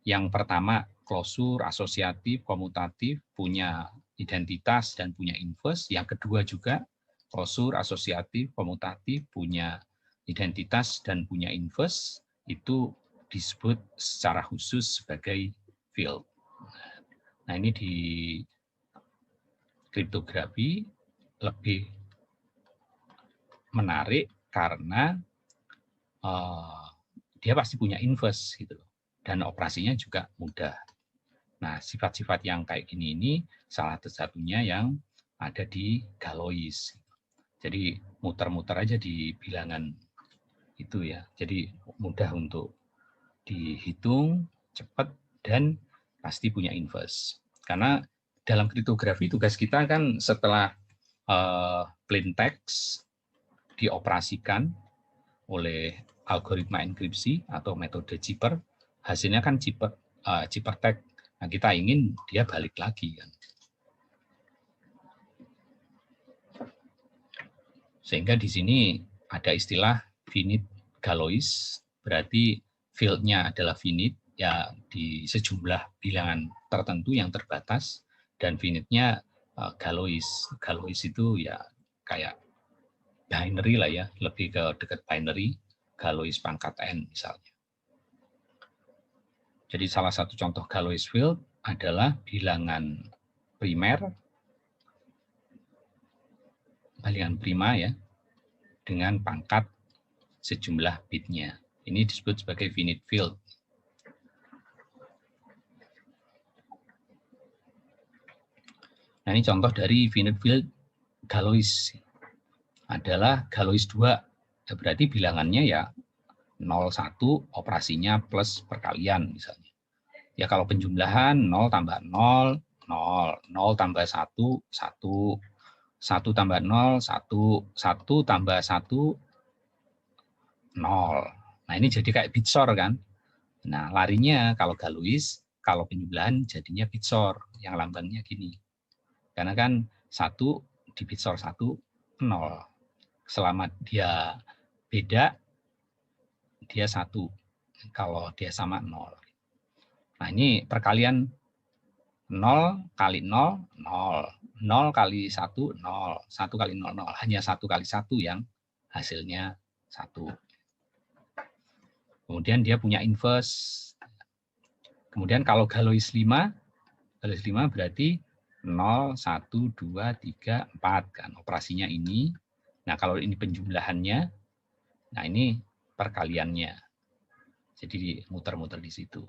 A: yang pertama klosur, asosiatif, komutatif, punya identitas dan punya inverse. Yang kedua juga klosur, asosiatif, komutatif, punya identitas dan punya inverse, itu disebut secara khusus sebagai field. Nah, ini di kriptografi lebih menarik karena dia pasti punya inverse gitu loh, dan operasinya juga mudah. Nah, sifat-sifat yang kayak gini ini salah satunya yang ada di Galois. Jadi muter-muter aja di bilangan itu ya. Jadi mudah untuk dihitung, cepat, dan pasti punya inverse. Karena dalam kriptografi tugas kita kan setelah plain text dioperasikan oleh algoritma enkripsi atau metode Zipper, hasilnya kan Zippertext. Nah, kita ingin dia balik lagi kan. Sehingga di sini ada istilah finite Galois, berarti field-nya adalah finite, ya di sejumlah bilangan tertentu yang terbatas, dan finite-nya Galois. Galois itu ya kayak binary lah ya, lebih ke dekat binary, Galois pangkat n misalnya. Jadi salah satu contoh Galois field adalah bilangan primer, bilangan prima ya, dengan pangkat sejumlah bitnya. Ini disebut sebagai finite field. Nah, ini contoh dari finite field Galois. Adalah Galois 2. Ya, berarti bilangannya ya 0, 1, operasinya plus perkalian misalnya. Ya kalau penjumlahan 0 tambah 0, 0, 0 tambah 1, 1, 1 tambah 0, 1, 1 tambah 1, 0. Nah ini jadi kayak bitsor kan. Nah larinya kalau Galois, kalau penjumlahan jadinya bitsor, yang lambangnya gini. Karena kan 1 di bitsor 1, 0. Selama dia beda, dia 1. Kalau dia sama 0. Nah ini perkalian 0 kali 0, 0. 0 kali 1, 0. 1 kali 0, 0. Hanya 1 kali 1 yang hasilnya 1. Kemudian dia punya inverse. Kemudian kalau Galois 5, Galois 5 berarti 0, 1, 2, 3, 4. Kan operasinya ini. Nah kalau ini penjumlahannya, nah ini perkaliannya. Jadi muter-muter di situ.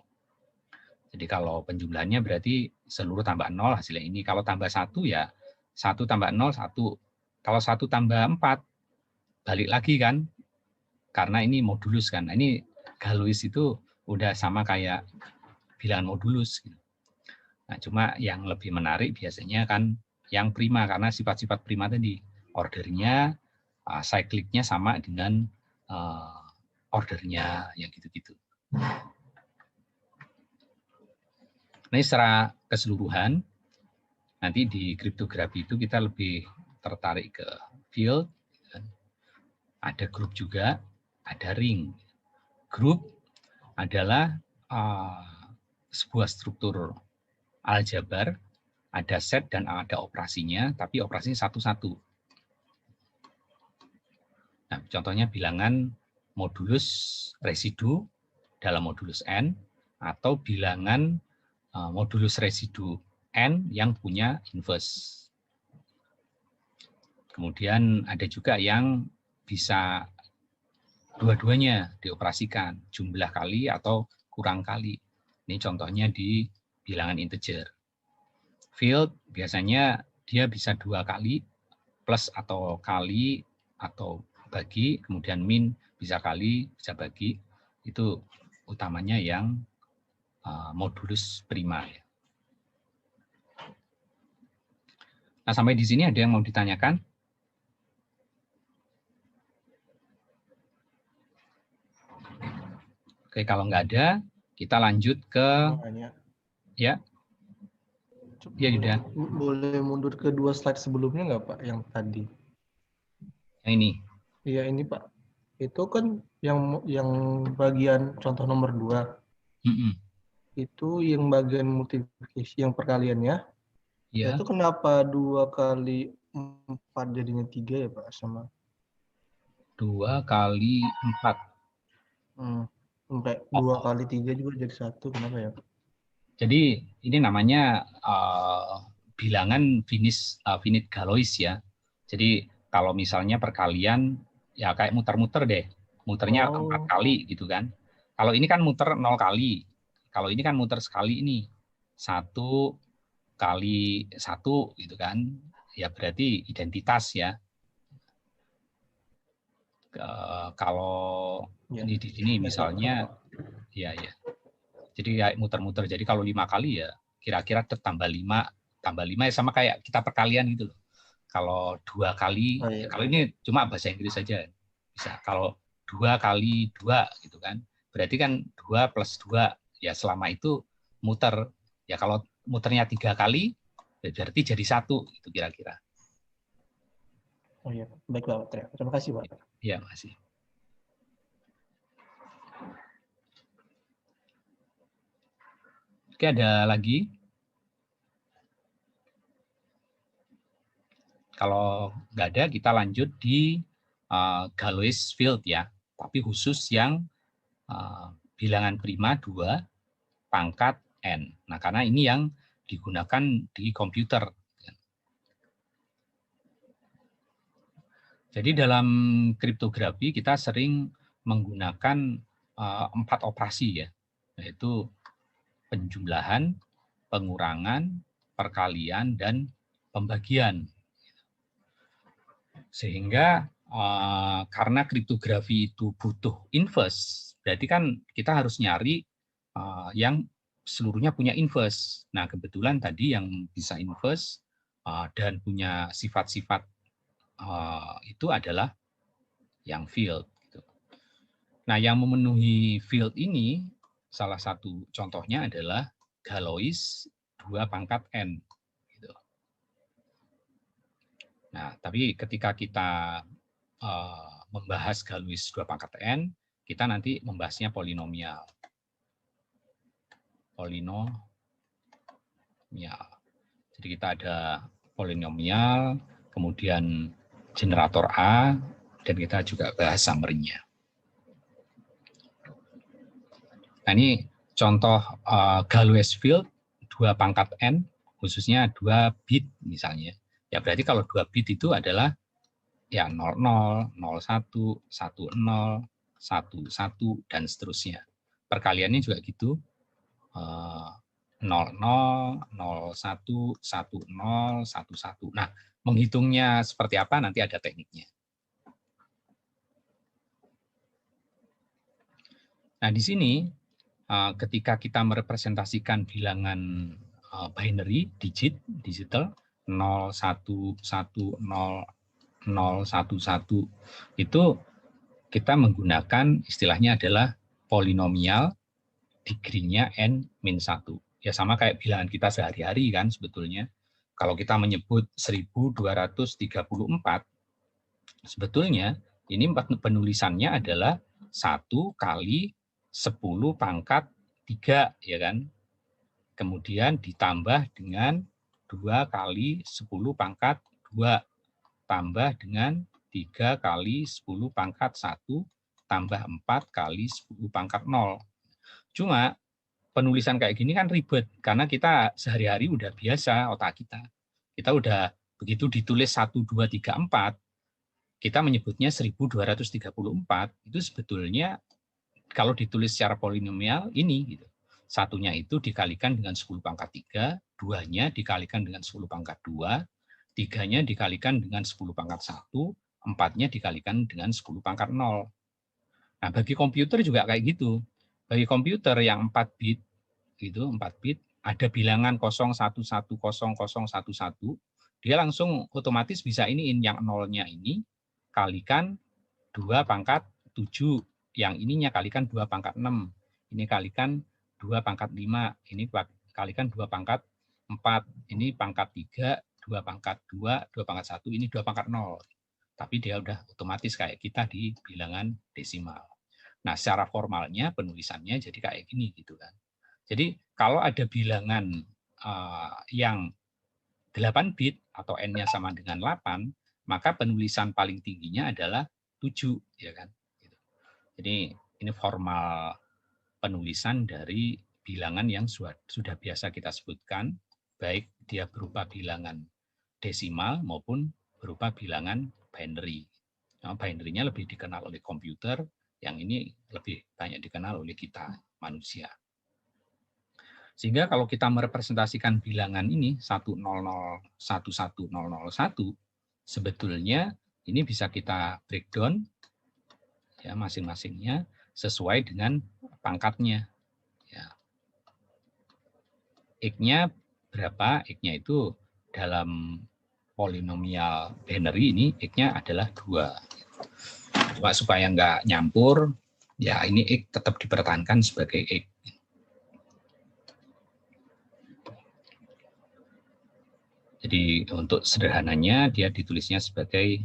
A: Jadi kalau penjumlahannya berarti seluruh tambah 0 hasilnya ini. Kalau tambah 1 ya 1 tambah 0, 1. Kalau 1 tambah 4, balik lagi kan. Karena ini modulus kan. Nah, ini Galois itu udah sama kayak bilangan modulus. Nah cuma yang lebih menarik biasanya kan yang prima. Karena sifat-sifat prima tadi. Ordernya, cyclicnya sama dengan ordernya yang gitu-gitu. Nah, secara keseluruhan, nanti di kriptografi itu kita lebih tertarik ke field, ada grup juga, ada ring. Grup adalah sebuah struktur aljabar, ada set dan ada operasinya, tapi operasinya satu-satu. Nah, contohnya bilangan modulus residu dalam modulus N, atau bilangan modulus residu N yang punya inverse. Kemudian ada juga yang bisa dua-duanya dioperasikan, jumlah kali atau kurang kali. Ini contohnya di bilangan integer. Field biasanya dia bisa 2 kali, plus atau kali atau bagi, kemudian min bisa kali, bisa bagi. Itu utamanya yang modulus prima. Nah, sampai di sini ada yang mau ditanyakan? Oke, kalau nggak ada, kita lanjut ke ya. Ya, Yuda.
B: Boleh mundur ke 2 slide sebelumnya nggak, Pak, yang tadi?
A: Yang ini.
B: Iya, ini, Pak. Itu kan yang bagian contoh nomor 2. Itu yang bagian multiplikasi, yang perkaliannya.
A: Ya.
B: Itu kenapa 2 kali 4 jadinya 3 ya, Pak? Sama
A: 2 kali 4.
B: Sampai 2 kali 3 juga jadi 1. Kenapa ya?
A: Jadi ini namanya bilangan finite Galois ya. Jadi kalau misalnya perkalian ya kayak muter-muter deh. Muternya 4 kali gitu kan. Kalau ini kan muter 0 kali. Kalau ini kan muter sekali ini. 1 kali 1 gitu kan. Ya berarti identitas ya. Kalau
B: Ya.
A: ini di sini misalnya ya. Jadi kayak muter-muter. Jadi kalau 5 kali ya kira-kira tambah 5 ya sama kayak kita perkalian gitu loh. Kalau 2 kali, ya kalau ini cuma bahasa Inggris saja bisa. Kalau 2 kali 2 gitu kan. Berarti kan 2 plus 2 ya selama itu muter. Ya kalau muternya 3 kali berarti jadi 1 itu kira-kira.
B: Oh iya, baik Pak. Terima kasih Pak.
A: Iya, makasih. Oke, ada lagi? Kalau nggak ada, kita lanjut di Galois field ya, tapi khusus yang bilangan prima 2 pangkat N. Nah, karena ini yang digunakan di komputer. Jadi dalam kriptografi kita sering menggunakan 4 operasi ya, yaitu penjumlahan, pengurangan, perkalian, dan pembagian. Sehingga karena kriptografi itu butuh inverse, berarti kan kita harus nyari yang seluruhnya punya inverse. Nah, kebetulan tadi yang bisa inverse dan punya sifat-sifat itu adalah yang field. Nah, yang memenuhi field ini, salah satu contohnya adalah Galois 2 pangkat N. Gitu. Nah, tapi ketika kita membahas Galois 2 pangkat N, kita nanti membahasnya polinomial. Jadi kita ada polinomial, kemudian generator A, dan kita juga bahas summary-nya. Nah, ini contoh Galois field 2 pangkat N, khususnya 2 bit misalnya. Ya berarti kalau 2 bit itu adalah ya 00, 01, 10, 11, dan seterusnya. Perkaliannya juga gitu. 00, 01, 10, 11. Nah, menghitungnya seperti apa nanti ada tekniknya. Nah, di sini ketika kita merepresentasikan bilangan binary, digital 0, 1, 1, 0, 0, 1, 1, itu kita menggunakan istilahnya adalah polinomial degree-nya n-1. Ya sama kayak bilangan kita sehari-hari kan sebetulnya. Kalau kita menyebut 1234, sebetulnya ini penulisannya adalah 1 kali 10 pangkat 3, ya kan? Kemudian ditambah dengan 2 kali 10 pangkat 2, tambah dengan 3 kali 10 pangkat 1, tambah 4 kali 10 pangkat 0. Cuma penulisan kayak gini kan ribet, karena kita sehari-hari udah biasa otak kita. Kita udah begitu ditulis 1, 2, 3, 4, kita menyebutnya 1234, itu sebetulnya kalau ditulis secara polinomial ini, gitu. Satunya itu dikalikan dengan 10 pangkat 3, duanya dikalikan dengan 10 pangkat 2, tiganya dikalikan dengan 10 pangkat 1, empatnya dikalikan dengan 10 pangkat 0. Nah, bagi komputer juga kayak gitu. Bagi komputer yang 4 bit, gitu, 4 bit, ada bilangan 01100011, dia langsung otomatis bisa iniin yang nolnya ini, kalikan 2 pangkat 7, yang ininya kalikan 2 pangkat 6, ini kalikan 2 pangkat 5, ini kalikan 2 pangkat 4, ini pangkat 3, 2 pangkat 2, 2 pangkat 1, ini 2 pangkat 0. Tapi dia udah otomatis kayak kita di bilangan desimal. Nah, secara formalnya penulisannya jadi kayak gini gitu kan. Jadi kalau ada bilangan yang 8 bit atau n-nya sama dengan 8, maka penulisan paling tingginya adalah 7, ya kan. Jadi ini formal penulisan dari bilangan yang sudah biasa kita sebutkan, baik dia berupa bilangan desimal maupun berupa bilangan binary. Nah, binary-nya lebih dikenal oleh komputer, yang ini lebih banyak dikenal oleh kita, manusia. Sehingga kalau kita merepresentasikan bilangan ini 100110001, sebetulnya ini bisa kita breakdown ya masing-masingnya sesuai dengan pangkatnya. Ya. X-nya berapa? X-nya itu dalam polinomial binary ini X-nya adalah 2. Cuma supaya nggak nyampur, ya ini X tetap dipertahankan sebagai X. Jadi untuk sederhananya dia ditulisnya sebagai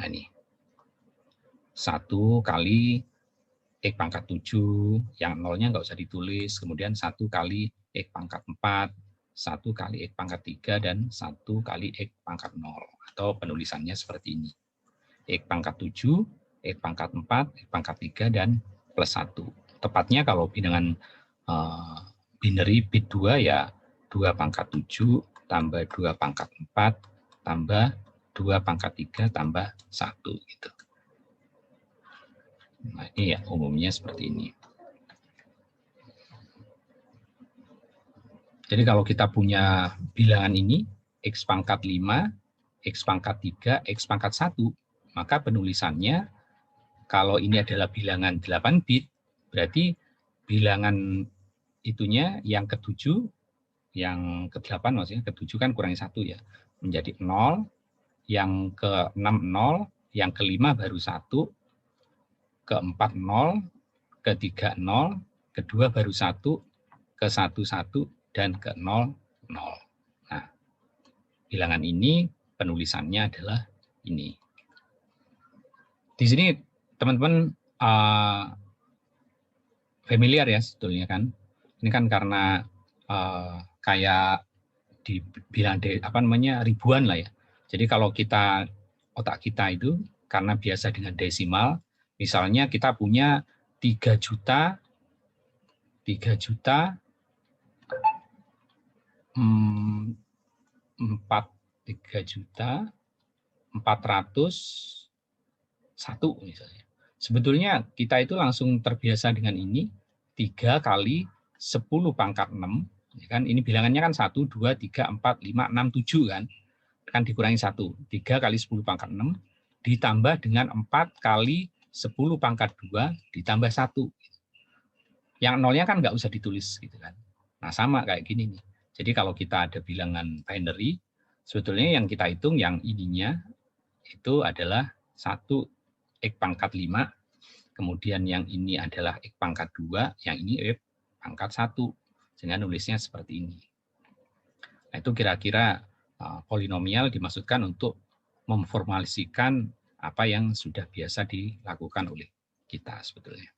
A: ini 1 kali X pangkat 7, yang nolnya nggak usah ditulis, kemudian 1 kali X pangkat 4, 1 kali X pangkat 3, dan 1 kali X pangkat 0. Atau penulisannya seperti ini. X pangkat 7, X pangkat 4, X pangkat 3, dan plus 1. Tepatnya kalau bilangan binary bit 2 ya 2 pangkat 7, tambah 2 pangkat 4, tambah 2 pangkat 3, tambah 1. Gitu. Nah, ini ya umumnya seperti ini. Jadi kalau kita punya bilangan ini, X pangkat 5, X pangkat 3, X pangkat 1, maka penulisannya, kalau ini adalah bilangan 8 bit, berarti bilangan itunya yang ke-7, yang ke-8 maksudnya, ke-7 kan kurangi 1 ya, menjadi 0, yang ke-6 0, yang ke-5 baru 1, ke-4 0, ke-3 0, kedua baru 1, ke-1 1, dan ke-0 0. Nah, bilangan ini penulisannya adalah ini. Di sini teman-teman familiar ya sebetulnya kan. Ini kan karena kayak dibilang ribuan lah ya. Jadi kalau kita otak kita itu karena biasa dengan desimal, misalnya kita punya 3 juta 400.000.401 misalnya. Sebetulnya kita itu langsung terbiasa dengan ini, 3 kali 10 pangkat 6, ya kan? Ini bilangannya kan 1, 2, 3, 4, 5, 6, 7 kan? Kan dikurangi 1. 3 kali 10 pangkat 6 ditambah dengan 4 kali 10 pangkat 2 ditambah 1. Yang nolnya kan nggak usah ditulis gitu kan. Nah, sama kayak gini nih. Jadi kalau kita ada bilangan binary, sebetulnya yang kita hitung yang ininya itu adalah 1 X pangkat 5, kemudian yang ini adalah X pangkat 2, yang ini X pangkat 1. Sehingga nulisnya seperti ini. Nah, itu kira-kira polinomial dimaksudkan untuk memformalisikan apa yang sudah biasa dilakukan oleh kita sebetulnya.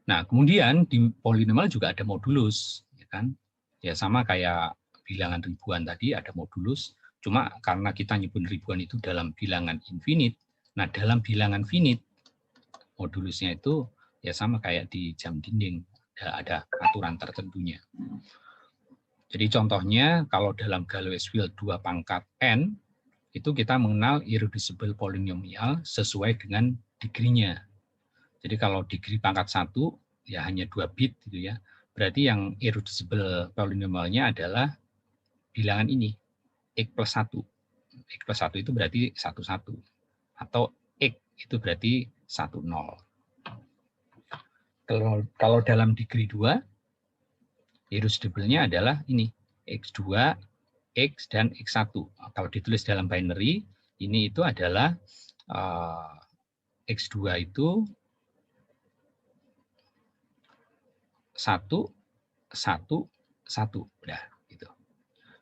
A: Nah, kemudian di polinomial juga ada modulus, ya kan? Ya sama kayak bilangan ribuan tadi ada modulus, cuma karena kita nyebut ribuan itu dalam bilangan infinite. Nah, dalam bilangan finite modulusnya itu ya sama kayak di jam dinding, ada aturan tertentunya. Jadi contohnya kalau dalam Galois-Field 2 pangkat n itu kita mengenal irreducible polinomial sesuai dengan degree-nya. Jadi kalau degree pangkat 1 ya hanya 2 bit gitu ya. Berarti yang irreducible polinomialnya adalah bilangan ini, X plus 1. X plus 1 itu berarti 1, 1. Atau X itu berarti 1, 0. Kalau dalam degree 2, irreducible-nya adalah ini, X2, X, dan X1. Kalau ditulis dalam binary, ini itu adalah X2 itu 1, 1, 1. Udah, gitu.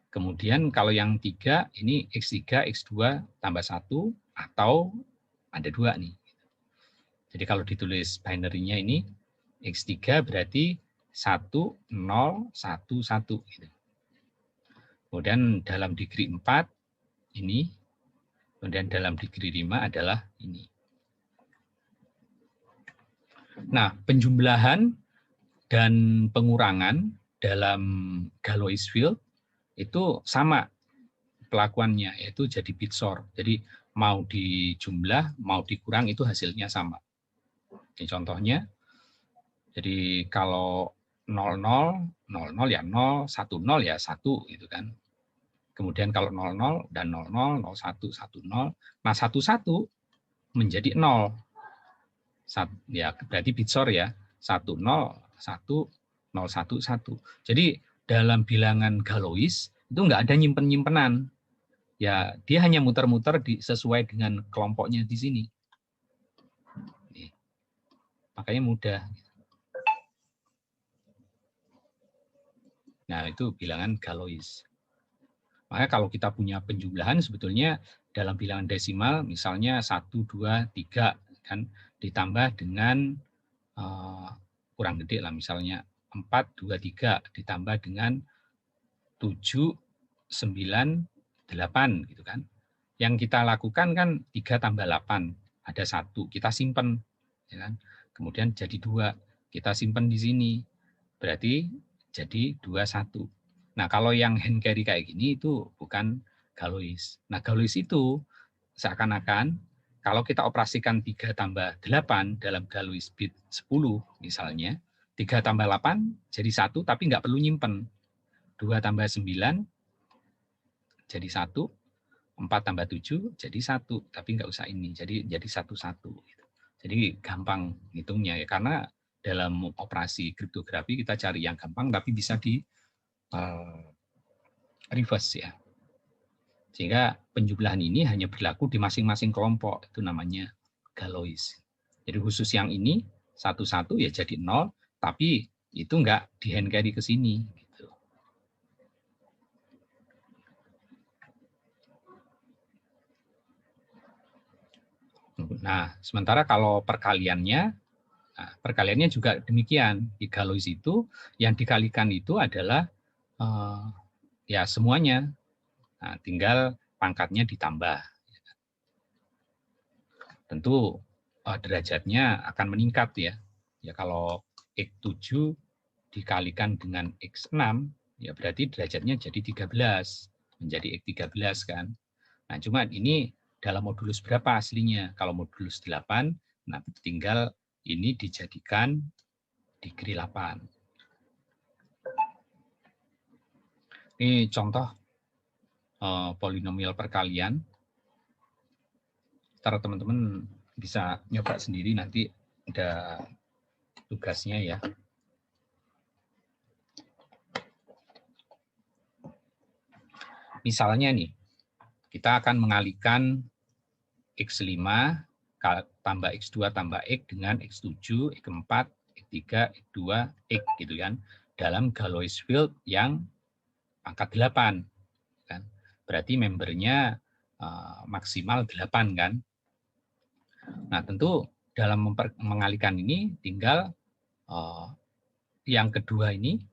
A: Kemudian kalau yang 3, ini X3, X2 tambah 1, atau ada 2 nih. Jadi kalau ditulis binary-nya ini, X3 berarti 1, 0, 1, 1. Gitu. Kemudian dalam degree 4, ini. Kemudian dalam degree 5 adalah ini. Nah, penjumlahan dan pengurangan dalam Galois-Field itu sama pelakuannya, yaitu jadi bit sort. Jadi mau dijumlah, mau dikurang itu hasilnya sama. Ini contohnya. Jadi kalau 00, 00 ya 0, 10 ya 1 gitu kan. Kemudian kalau 00 dan 00, 01, 10. Nah, 11 menjadi 0. Ya berarti bit sort ya. 10, 1, 01, 1. Jadi dalam bilangan Galois itu nggak ada nyimpen-nyimpenan. Ya, dia hanya muter-muter sesuai dengan kelompoknya di sini. Nih. Makanya mudah. Nah, itu bilangan Galois. Makanya kalau kita punya penjumlahan sebetulnya dalam bilangan desimal misalnya 1, 2, 3 kan ditambah dengan kurang gede lah misalnya 4, 2, 3 ditambah dengan 7, 9, 8 gitu kan. Yang kita lakukan kan 3 tambah 8, ada 1, kita simpen ya kan. Kemudian jadi 2, kita simpen di sini. Berarti jadi 2, 1. Nah, kalau yang hand carry kayak gini itu bukan Galois. Nah, Galois itu seakan-akan kalau kita operasikan 3 tambah 8 dalam Galois bit 10 misalnya, 3 tambah 8 jadi 1, tapi nggak perlu nyimpen. 2 tambah 9 jadi 1, 4 tambah 7 jadi 1, tapi nggak usah ini, jadi 1-1. Gitu. Jadi gampang hitungnya ya, karena dalam operasi kriptografi kita cari yang gampang, tapi bisa di reverse ya. Sehingga penjumlahan ini hanya berlaku di masing-masing kelompok, itu namanya Galois. Jadi khusus yang ini 1-1 ya jadi 0, tapi itu enggak di hand carry ke sini. Gitu. Nah, sementara kalau perkaliannya, perkaliannya juga demikian. Di Galois itu yang dikalikan itu adalah ya semuanya. Nah, tinggal pangkatnya ditambah. Tentu derajatnya akan meningkat ya. Ya kalau X7 dikalikan dengan X6, ya berarti derajatnya jadi 13, menjadi X13 kan. Nah, cuma ini dalam modulus berapa aslinya? Kalau modulus 8, nah tinggal ini dijadikan degree 8. Ini contoh polinomial perkalian. Ntar teman-teman bisa nyoba sendiri, nanti ada tugasnya ya. Misalnya nih, kita akan mengalihkan X5 tambah X2 tambah X dengan X7, X4, X3, X2, X gitu kan. Dalam Galois field yang pangkat 8. Kan. Berarti membernya maksimal 8 kan. Nah tentu dalam mengalihkan ini tinggal yang kedua ini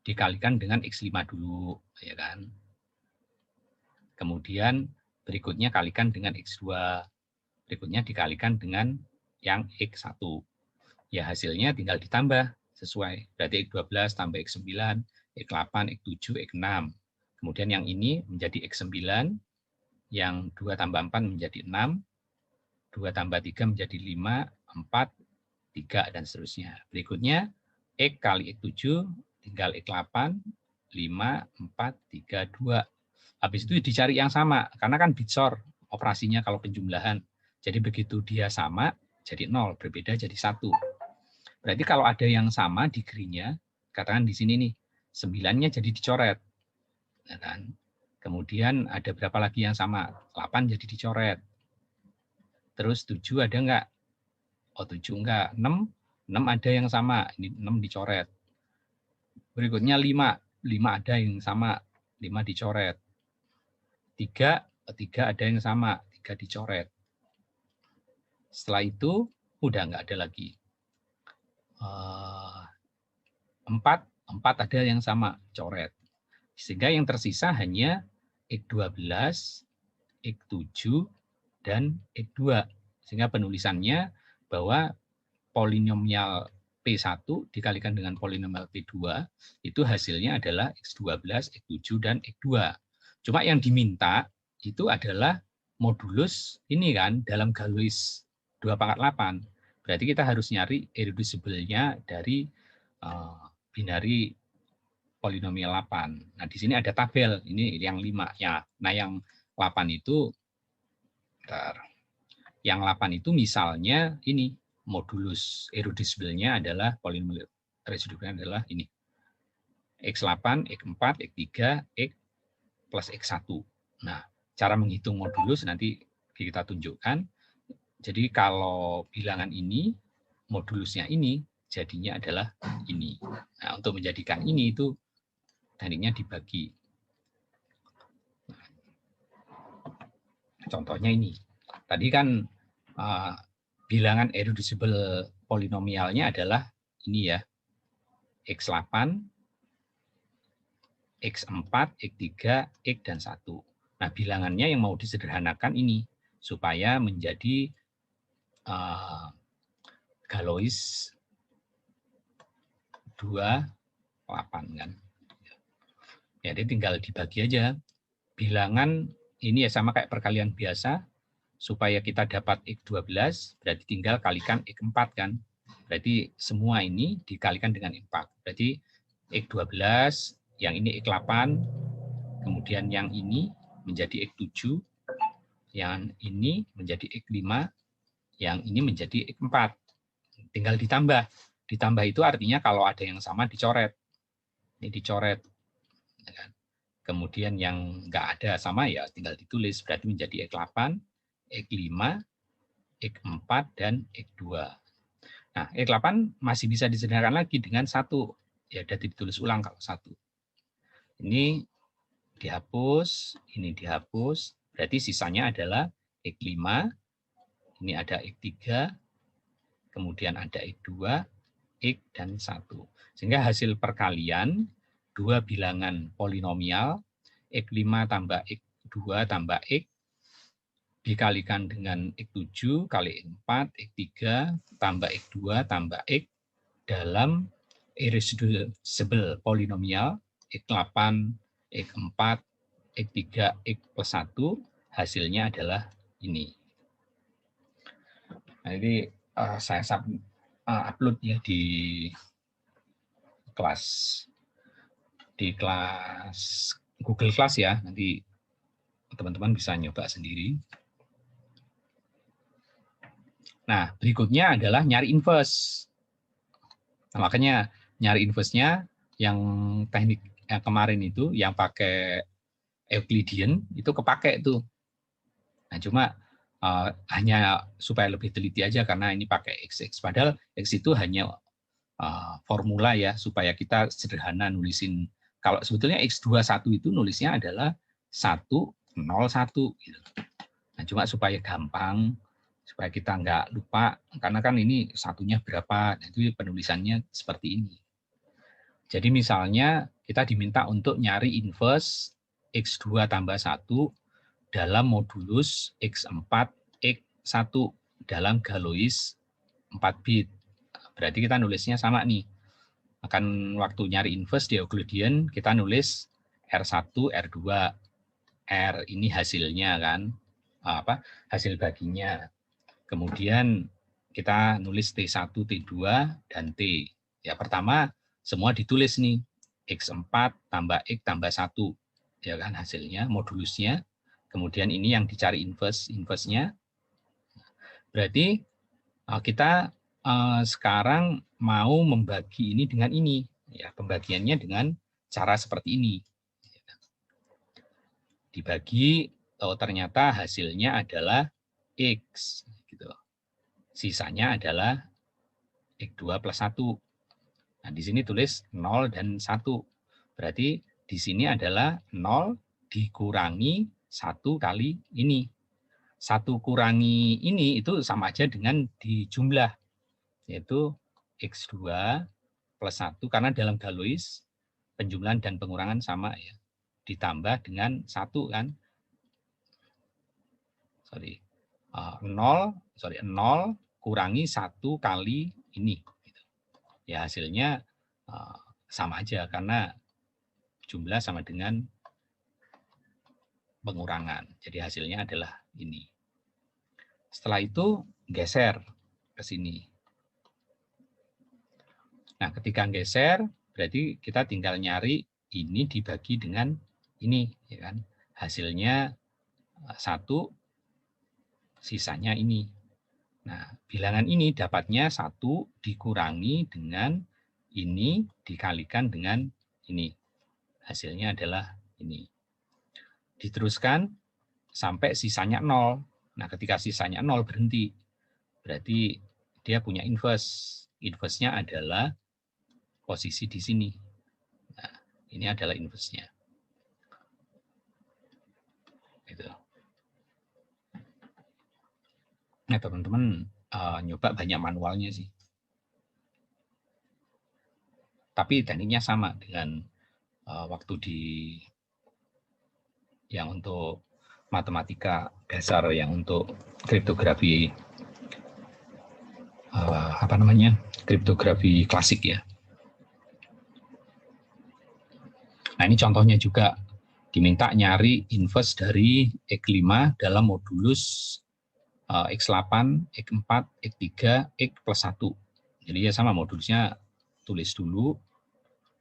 A: dikalikan dengan X5 dulu. Ya kan. Kemudian berikutnya kalikan dengan X2. Berikutnya dikalikan dengan yang X1. Ya hasilnya tinggal ditambah sesuai. Berarti X12 tambah X9, X8, X7, X6. Kemudian yang ini menjadi X9, yang 2 tambah 4 menjadi 6, 2 tambah 3 menjadi 5, 4, 3, dan seterusnya. Berikutnya X kali X7 tinggal X8, 5, 4, 3, 2. Habis itu dicari yang sama, karena kan bitsor operasinya kalau penjumlahan. Jadi begitu dia sama, jadi 0, berbeda jadi 1. Berarti kalau ada yang sama degree-nya, katakan di sini nih, 9-nya jadi dicoret. Ya kan? Kemudian ada berapa lagi yang sama? 8 jadi dicoret. Terus 7 ada enggak? Oh 7 enggak. 6 ada yang sama, ini 6 dicoret. Berikutnya 5 ada yang sama, 5 dicoret. 3 ada yang sama, 3 dicoret. Setelah itu udah nggak ada lagi. 4 ada yang sama, coret. Sehingga yang tersisa hanya X12, X7, dan X2. Sehingga penulisannya bahwa polinomial P1 dikalikan dengan polinomial P2 itu hasilnya adalah X12, X7, dan X2. Cuma yang diminta itu adalah modulus ini kan dalam Galois 2/8. Berarti kita harus nyari irreducible-nya dari binari polinomial 8. Nah, di sini ada tabel, ini yang 5 ya. Nah, yang 8 itu misalnya ini modulus irreducible-nya adalah polinomial residualnya adalah ini. X8, X4, X3, X plus X1. Nah, cara menghitung modulus nanti kita tunjukkan. Jadi kalau bilangan ini, modulusnya ini, jadinya adalah ini. Nah, untuk menjadikan ini itu tekniknya dibagi. Contohnya ini. Tadi kan bilangan irreducible polinomialnya adalah ini ya. X8, X4, X3, X, dan 1. Nah, bilangannya yang mau disederhanakan ini supaya menjadi Galois 2/8 kan. Jadi tinggal dibagi aja. Bilangan ini ya sama kayak perkalian biasa. Supaya kita dapat X12, berarti tinggal kalikan X4 kan. Berarti semua ini dikalikan dengan 4. Berarti X12, yang ini X8, kemudian yang ini menjadi X7, yang ini menjadi X5, yang ini menjadi X4. Tinggal ditambah. Ditambah itu artinya kalau ada yang sama dicoret. Ini dicoret. Kemudian yang nggak ada sama ya tinggal ditulis. Berarti menjadi X8, X5, X4, dan X2. Nah, X8 masih bisa disederhanakan lagi dengan 1. Ya, sudah ditulis ulang kalau 1. Ini dihapus, ini dihapus. Berarti sisanya adalah X5, ini ada X3, kemudian ada X2, X, dan 1. Sehingga hasil perkalian dua bilangan polinomial X5 tambah X2 tambah X dikalikan dengan X7 kali X4, X3 tambah X2 tambah X dalam irreducible polinomial X8, X4, X3, X plus 1, hasilnya adalah ini. Nah, ini saya upload ya di kelas Google Class ya, nanti teman-teman bisa nyoba sendiri. Nah, berikutnya adalah nyari inverse. Nah, makanya nyari inverse-nya yang teknik yang kemarin itu, yang pakai Euclidean, itu kepake tuh. Nah, cuma hanya supaya lebih teliti aja karena ini pakai XX. Padahal X itu hanya formula ya, supaya kita sederhana nulisin. Kalau sebetulnya X21 itu nulisnya adalah 101 gitu. Nah, cuma supaya gampang, supaya kita nggak lupa, karena kan ini satunya berapa, nah, itu penulisannya seperti ini. Jadi misalnya kita diminta untuk nyari inverse X2 tambah 1 dalam modulus X4, X1 dalam Galois 4 bit. Berarti kita nulisnya sama nih. Akan waktu nyari inverse di Euclidean, kita nulis R1, R2, R ini hasilnya kan, hasil baginya. Kemudian kita nulis T1, T2, dan T. Ya, pertama semua ditulis nih, X4 tambah X tambah 1. Ya kan hasilnya, modulusnya. Kemudian ini yang dicari inverse-nya. Berarti kita sekarang mau membagi ini dengan ini. Ya, pembagiannya dengan cara seperti ini. Dibagi, ternyata hasilnya adalah X. Gitu. Sisanya adalah X2 plus 1. Nah, di sini tulis 0 dan 1. Berarti di sini adalah 0 dikurangi 1 kali ini. 1 kurangi ini itu sama aja dengan dijumlah, yaitu X2 plus 1, karena dalam Galois penjumlahan dan pengurangan sama ya. Ditambah dengan 1 kan. 0 kurangi 1 kali ini. Ya hasilnya sama aja karena jumlah sama dengan pengurangan. Jadi hasilnya adalah ini. Setelah itu geser ke sini. Nah, ketika geser berarti kita tinggal nyari ini dibagi dengan ini, ya kan? Hasilnya 1, sisanya ini. Nah, bilangan ini dapatnya 1 dikurangi dengan ini dikalikan dengan ini. Hasilnya adalah ini. Diteruskan sampai sisanya 0. Nah, ketika sisanya 0 berhenti. Berarti dia punya inverse. Inverse-nya adalah posisi di sini. Nah, ini adalah inverse-nya. Gitu. Nah, teman-teman nyoba banyak manualnya sih. Tapi tekniknya sama dengan waktu di yang untuk matematika dasar, yang untuk kriptografi kriptografi klasik ya. Nah, ini contohnya juga diminta nyari inverse dari X5 dalam modulus X8, X4, X3, X plus 1. Jadi ya sama, modulusnya tulis dulu,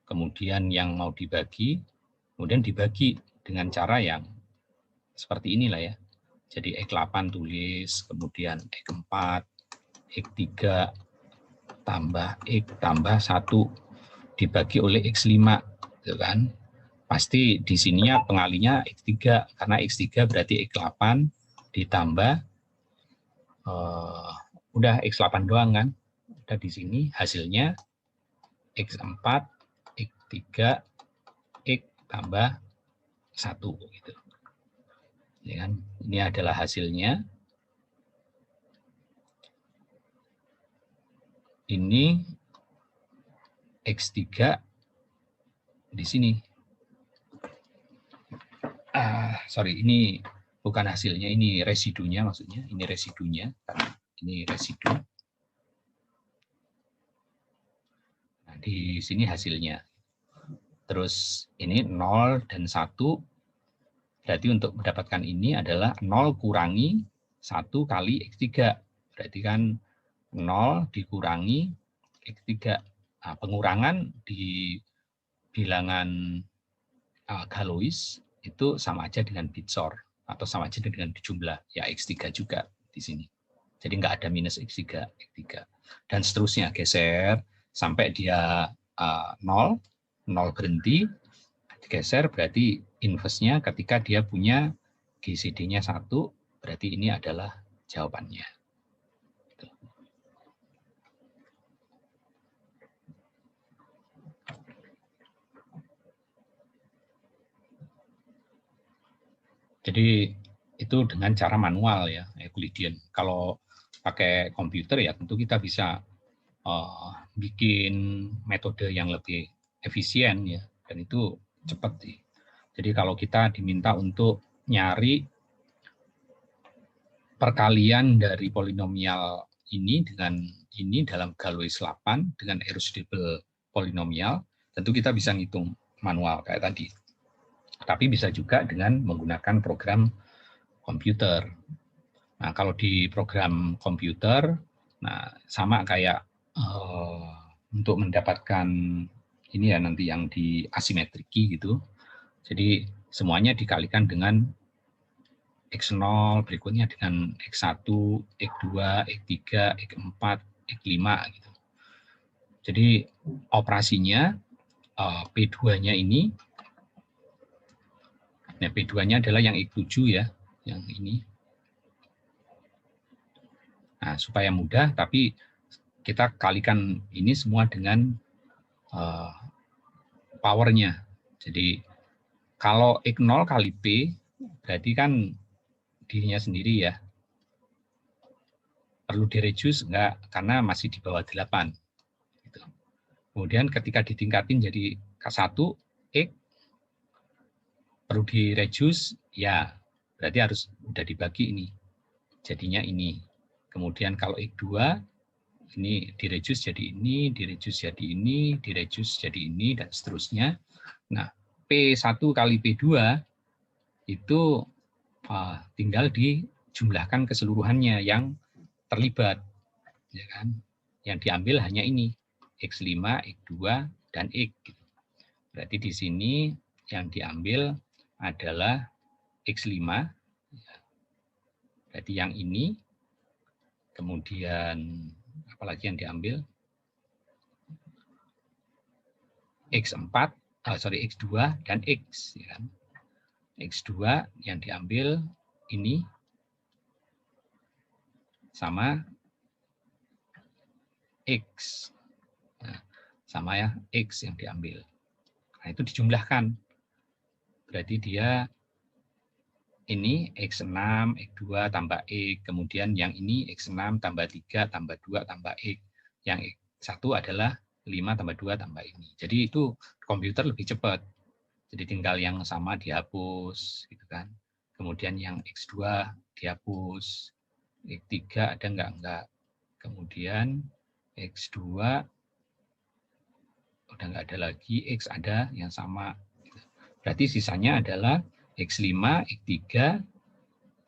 A: kemudian yang mau dibagi, kemudian dibagi dengan cara yang seperti inilah ya. Jadi X8 tulis, kemudian X4, X3 tambah X tambah 1 dibagi oleh X5, gitu kan. Pasti di sininya pengalinya X3, karena X3 berarti X8 ditambah udah X8 doang kan. Udah di sini hasilnya X4, X3, X tambah 1 gitu. Ya kan? Ini adalah hasilnya. Ini X3 di sini. Sorry, ini bukan hasilnya, ini residunya maksudnya. Ini residunya, karena ini residu. Nah, di sini hasilnya. Terus ini 0 dan 1. Berarti untuk mendapatkan ini adalah 0 kurangi 1 kali X3. Berarti kan 0 dikurangi X3. Nah, pengurangan di bilangan Galois itu sama aja dengan bitsor, atau sama aja dengan jumlah, ya X3 juga di sini. Jadi nggak ada minus X3, X3. Dan seterusnya, geser sampai dia 0 berhenti, digeser berarti inverse-nya ketika dia punya GCD-nya 1, berarti ini adalah jawabannya. Jadi itu dengan cara manual ya, Euclidean. Kalau pakai komputer ya tentu kita bisa bikin metode yang lebih efisien ya, dan itu cepat sih. Jadi kalau kita diminta untuk nyari perkalian dari polinomial ini dengan ini dalam Galois 8 dengan irreducible polinomial, tentu kita bisa ngitung manual kayak tadi. Tapi bisa juga dengan menggunakan program komputer. Nah, kalau di program komputer, nah sama kayak untuk mendapatkan ini ya nanti yang di asimetriki gitu. Jadi semuanya dikalikan dengan X0, berikutnya dengan X1, X2, X3, X4, X5 gitu. Jadi operasinya P2-nya ini, nah P2-nya adalah yang X7 ya, yang ini. Nah, supaya mudah, tapi kita kalikan ini semua dengan powernya. Jadi kalau X0 kali P, berarti kan dirinya sendiri ya. Perlu direduce enggak? Karena masih di bawah 8. Gitu. Kemudian ketika ditingkatin jadi K1, X, perlu direduce, ya berarti harus udah dibagi ini. Jadinya ini. Kemudian kalau X2, ini direduce jadi ini, direduce jadi ini, direduce jadi ini, dan seterusnya. Nah, P1 kali P2 itu tinggal dijumlahkan keseluruhannya yang terlibat. Ya kan? Yang diambil hanya ini, X5, X2, dan X. Berarti di sini yang diambil adalah X5, berarti yang ini, kemudian apalagi yang diambil? X4, X2 dan X. Ya. X2 yang diambil ini sama X. Nah, sama ya, X yang diambil. Nah, itu dijumlahkan. Berarti dia ini X6, X2 tambah X. Kemudian yang ini X6 tambah 3 tambah 2 tambah X. Yang X1 adalah 5 tambah 2 tambah ini. Jadi itu komputer lebih cepat. Jadi tinggal yang sama dihapus, gitu kan. Kemudian yang X2 dihapus. X3 ada enggak? Kemudian X2 udah enggak ada lagi, X ada yang sama. Berarti sisanya adalah X5, X3,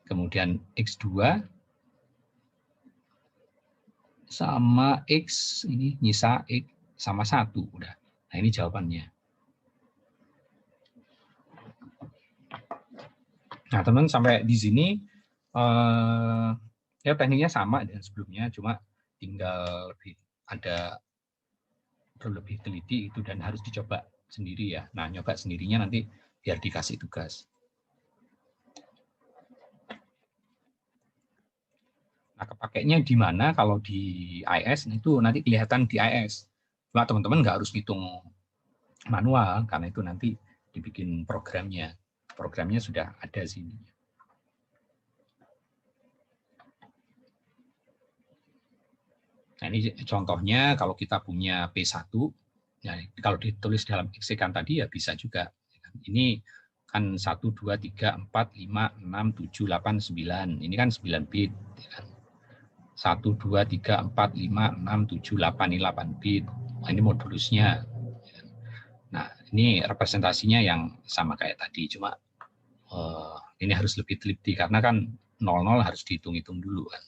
A: kemudian X2, sama X, ini nyisa X sama 1. Udah. Nah, ini jawabannya. Nah, teman-teman sampai di sini ya tekniknya sama dengan sebelumnya, cuma tinggal perlu lebih teliti itu dan harus dicoba sendiri ya. Nah, nyoba sendirinya nanti biar dikasih tugas. Nah, kepakainya di mana? Kalau di IS itu nanti kelihatan di IS. Cuma teman-teman nggak harus hitung manual karena itu nanti dibikin programnya. Programnya sudah ada sini. Nah, ini contohnya kalau kita punya P1, ya, kalau ditulis dalam eksikan tadi ya bisa juga. Ini kan 1, 2, 3, 4, 5, 6, 7, 8, 9. Ini kan 9 bit. 1, 2, 3, 4, 5, 6, 7, 8, ini 8 bit. Nah, ini modulusnya. Nah, ini representasinya yang sama kayak tadi, cuma ini harus lebih teliti karena kan 00 harus dihitung-hitung dulu kan.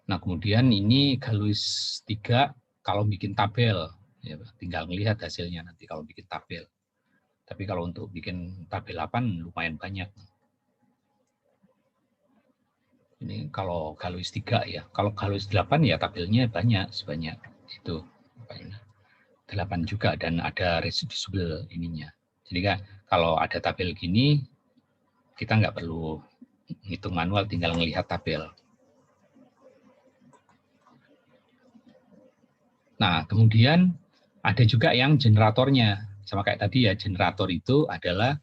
A: Nah, kemudian ini Galois 3 kalau bikin tabel, ya, tinggal melihat hasilnya nanti kalau bikin tabel. Tapi kalau untuk bikin tabel 8 lumayan banyak. Ini kalau Galois 3 ya. Kalau Galois 8 ya tabelnya banyak, sebanyak itu. 8 juga dan ada reducible ininya. Jadi kan kalau ada tabel gini, kita nggak perlu hitung manual, tinggal melihat tabel. Nah, kemudian ada juga yang generatornya. Sama kayak tadi ya, generator itu adalah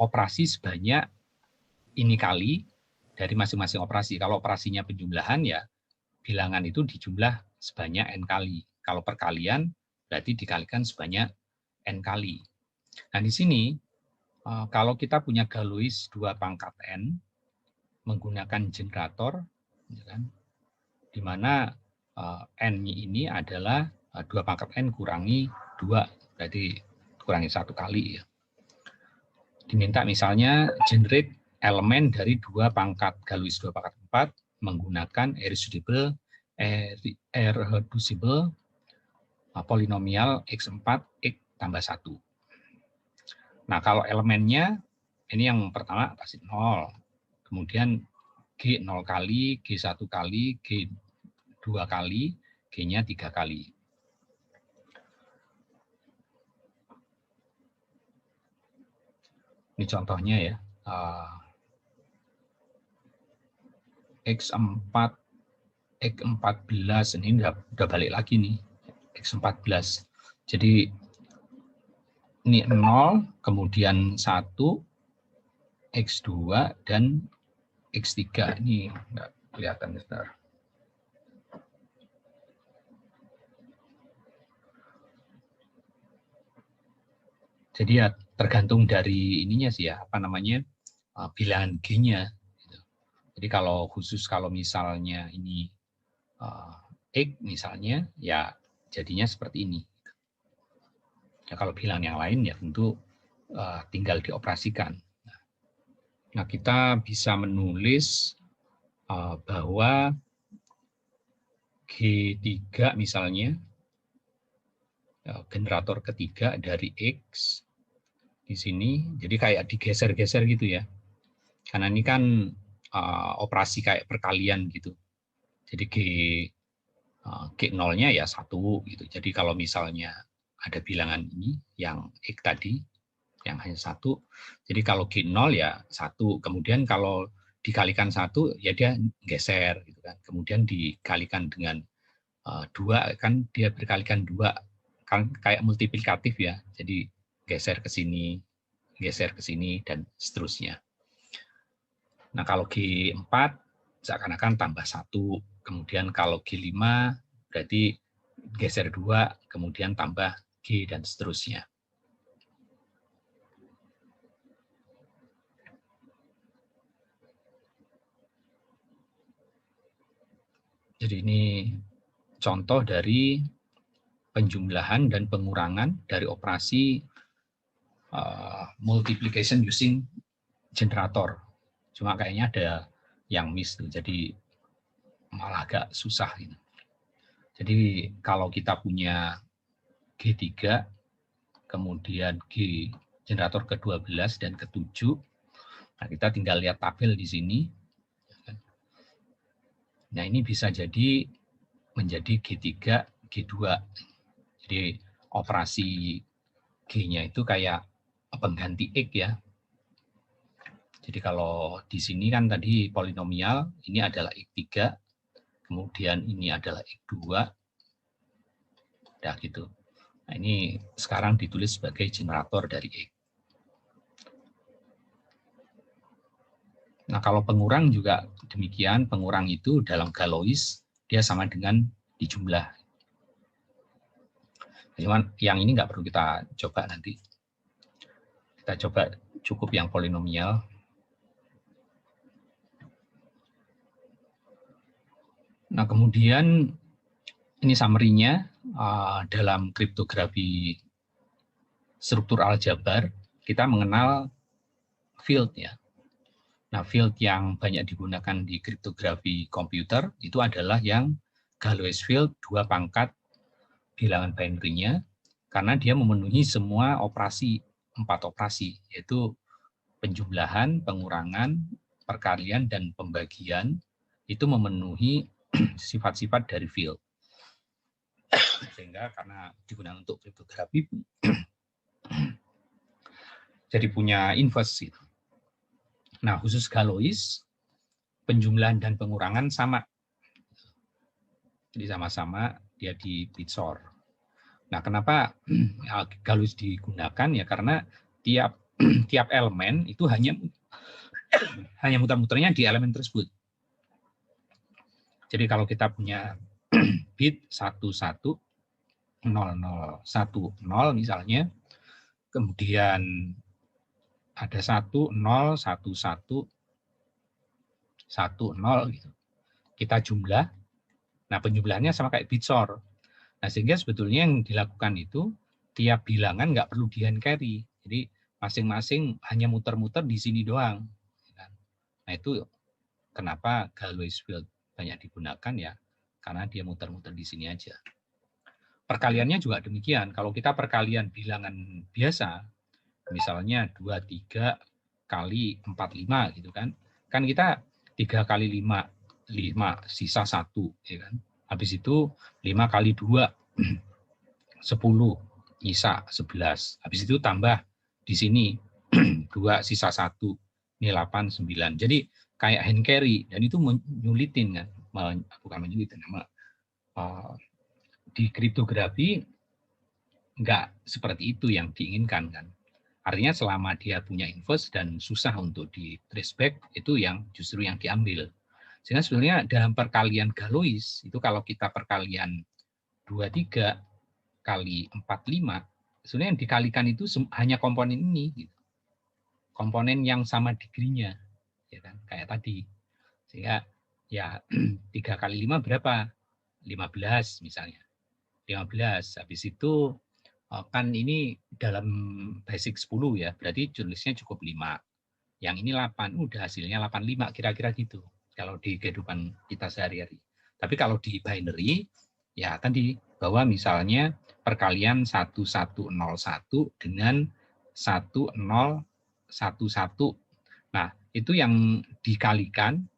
A: operasi sebanyak ini kali dari masing-masing operasi. Kalau operasinya penjumlahan ya, bilangan itu dijumlah sebanyak n kali. Kalau perkalian berarti dikalikan sebanyak n kali. Nah, di sini kalau kita punya Galois 2 pangkat n menggunakan generator, ya kan, di mana n ini adalah 2 pangkat n kurangi 2, berarti kurangi 1 kali ya. Diminta misalnya generate elemen dari 2 pangkat Galois 2 pangkat 4 menggunakan irreducible polinomial x4 x tambah 1. Nah, kalau elemennya ini yang pertama pasti 0. Kemudian G 0 kali, G 1 kali, G 2 kali, G-nya 3 kali. Ini contohnya ya. X4, X14, ini udah balik lagi nih. X14. Jadi ini 0, kemudian 1, X2, dan X3. Ini enggak kelihatan, sebentar. Jadi ya tergantung dari ininya sih ya, apa namanya, bilangan G-nya. Jadi kalau khusus kalau misalnya ini X misalnya, ya jadinya seperti ini. Ya, kalau bilangan yang lain ya tentu tinggal dioperasikan. Nah, kita bisa menulis bahwa G3 misalnya, generator ketiga dari X di sini, jadi kayak digeser-geser gitu ya. Karena ini kan operasi kayak perkalian gitu. Jadi G0-nya ya 1 gitu. Jadi kalau misalnya ada bilangan ini yang X tadi yang hanya 1, jadi kalau G0 ya 1, kemudian kalau dikalikan 1 ya dia geser gitu kan. Kemudian dikalikan dengan 2 kan dia berkalikan 2 kan kayak multiplikatif ya. Jadi geser ke sini, dan seterusnya. Nah, kalau G4 seakan-akan tambah 1, kemudian kalau G5 berarti geser 2, kemudian tambah G, dan seterusnya. Jadi ini contoh dari penjumlahan dan pengurangan dari operasi multiplication using generator. Cuma kayaknya ada yang miss tuh, jadi malah agak susah gitu. Jadi kalau kita punya G3, kemudian G generator ke-12 dan ke-7, nah kita tinggal lihat tabel di sini. Nah ini bisa jadi menjadi G3, G2. Jadi operasi G-nya itu kayak pengganti X ya. Jadi kalau di sini kan tadi polinomial, ini adalah X3, kemudian ini adalah X2, nah gitu. Nah ini sekarang ditulis sebagai generator dari X. Nah kalau pengurang juga demikian, pengurang itu dalam Galois, dia sama dengan dijumlah. Cuman yang ini nggak perlu kita coba nanti. Kita coba cukup yang polinomial. Nah, kemudian ini summary-nya dalam kriptografi struktur aljabar, kita mengenal field ya. Nah, field yang banyak digunakan di kriptografi komputer itu adalah yang Galois field 2 pangkat bilangan binary-nya, karena dia memenuhi semua operasi, 4 operasi, yaitu penjumlahan, pengurangan, perkalian, dan pembagian, itu memenuhi sifat-sifat dari field. Sehingga karena digunakan untuk kriptografi, jadi punya inverse gitu. Nah, khusus Galois, penjumlahan dan pengurangan sama. Jadi sama-sama dia di bitsor. Nah, kenapa Galois digunakan? Ya karena tiap elemen itu hanya muter-muternya di elemen tersebut. Jadi kalau kita punya bit 110010 misalnya, kemudian ada 101110 gitu. Kita jumlah, nah penjumlahannya sama kayak bitsor. Nah sehingga sebetulnya yang dilakukan itu tiap bilangan nggak perlu di hand carry. Jadi masing-masing hanya muter-muter di sini doang. Nah itu kenapa Galois field banyak digunakan ya, karena dia muter-muter di sini aja. Perkaliannya juga demikian. Kalau kita perkalian bilangan biasa, misalnya 23 kali 45 gitu kan. Kan kita 3 kali 5 sisa 1 ya kan. Habis itu 5 kali 2 10 sisa 11. Habis itu tambah di sini 2 sisa 1 ini 8 9. Jadi kayak hand carry dan itu menyulitin kan. Bukan menyulitin, di kriptografi enggak seperti itu yang diinginkan kan. Artinya selama dia punya inverse dan susah untuk di trace back, itu yang justru yang diambil. Sehingga sebenarnya dalam perkalian Galois, itu kalau kita perkalian 23 kali 45, sebenarnya yang dikalikan itu hanya komponen ini. Gitu. Komponen yang sama degree-nya. Ya kan? Kayak tadi. Sehingga ya 3 kali 5 berapa? 15 misalnya. 15. Habis itu kan ini dalam basic 10 ya, berarti tulisnya cukup 5. Yang ini 8, udah hasilnya 85, kira-kira gitu. Kalau di kehidupan kita sehari-hari. Tapi kalau di binary, ya tadi, bahwa misalnya perkalian 1101 dengan 1011. Nah, itu yang dikalikan,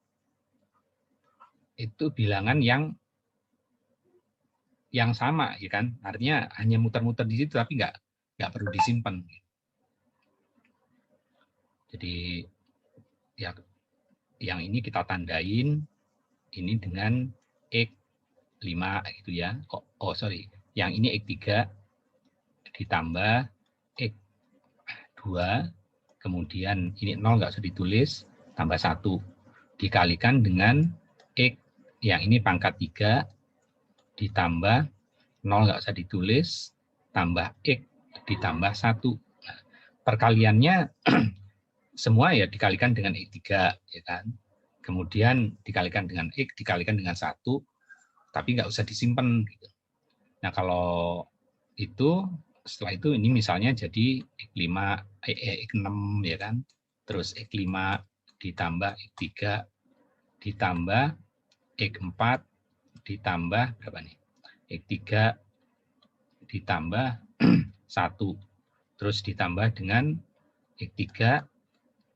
A: itu bilangan yang sama ya kan, artinya hanya muter-muter di situ tapi nggak perlu disimpan. Jadi ya yang ini kita tandain ini dengan X5 gitu ya. Yang ini X3 ditambah X2, kemudian ini 0 nggak usah ditulis, tambah 1 dikalikan dengan X yang ini pangkat 3 ditambah 0 nggak usah ditulis, tambah X ditambah 1. Nah, perkaliannya semua ya dikalikan dengan X3, ya kan. Kemudian dikalikan dengan X, dikalikan dengan 1, tapi nggak usah disimpan. Gitu. Nah kalau itu, setelah itu ini misalnya jadi X5, X6 ya kan, terus X5 ditambah X3 ditambah X4 ditambah berapa nih? X3 ditambah 1. Terus ditambah dengan X3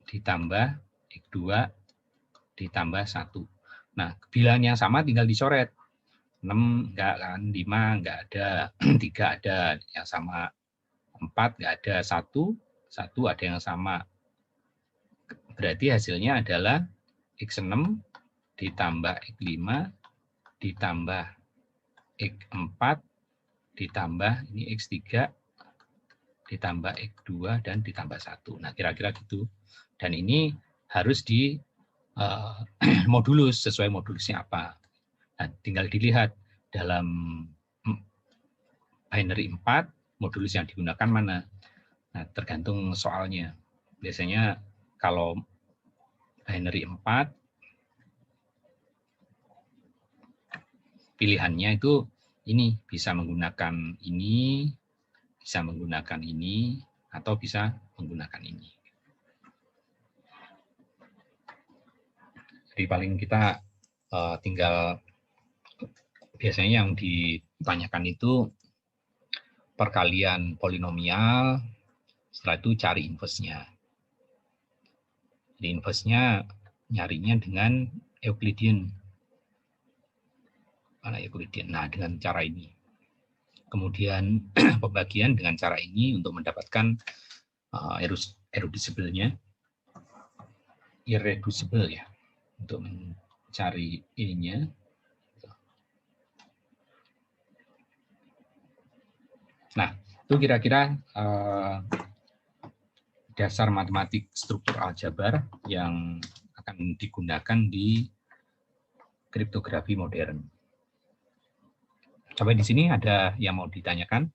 A: ditambah X2 ditambah 1. Nah, bilannya sama tinggal dicoret. 6 enggak kan, 5 enggak ada, 3 ada yang sama, 4 enggak ada, 1 ada yang sama. Berarti hasilnya adalah X6 ditambah X5 ditambah X4 ditambah ini X3 ditambah X2 dan ditambah 1. Nah, kira-kira gitu. Dan ini harus di modulus, sesuai modulusnya apa. Nah, tinggal dilihat dalam binary 4, modulus yang digunakan mana. Nah, tergantung soalnya. Biasanya kalau binary 4, pilihannya itu ini, bisa menggunakan ini, bisa menggunakan ini, atau bisa menggunakan ini. Jadi paling kita tinggal, biasanya yang ditanyakan itu perkalian polinomial, setelah itu cari inverse-nya. Jadi inverse-nya nyarinya dengan Euclidean. Mana Euclidean? Nah, dengan cara ini. Kemudian pembagian dengan cara ini untuk mendapatkan irreducible ya, untuk mencari ininya. Nah, itu kira-kira dasar matematik struktur aljabar yang akan digunakan di kriptografi modern. Sampai di sini ada yang mau ditanyakan?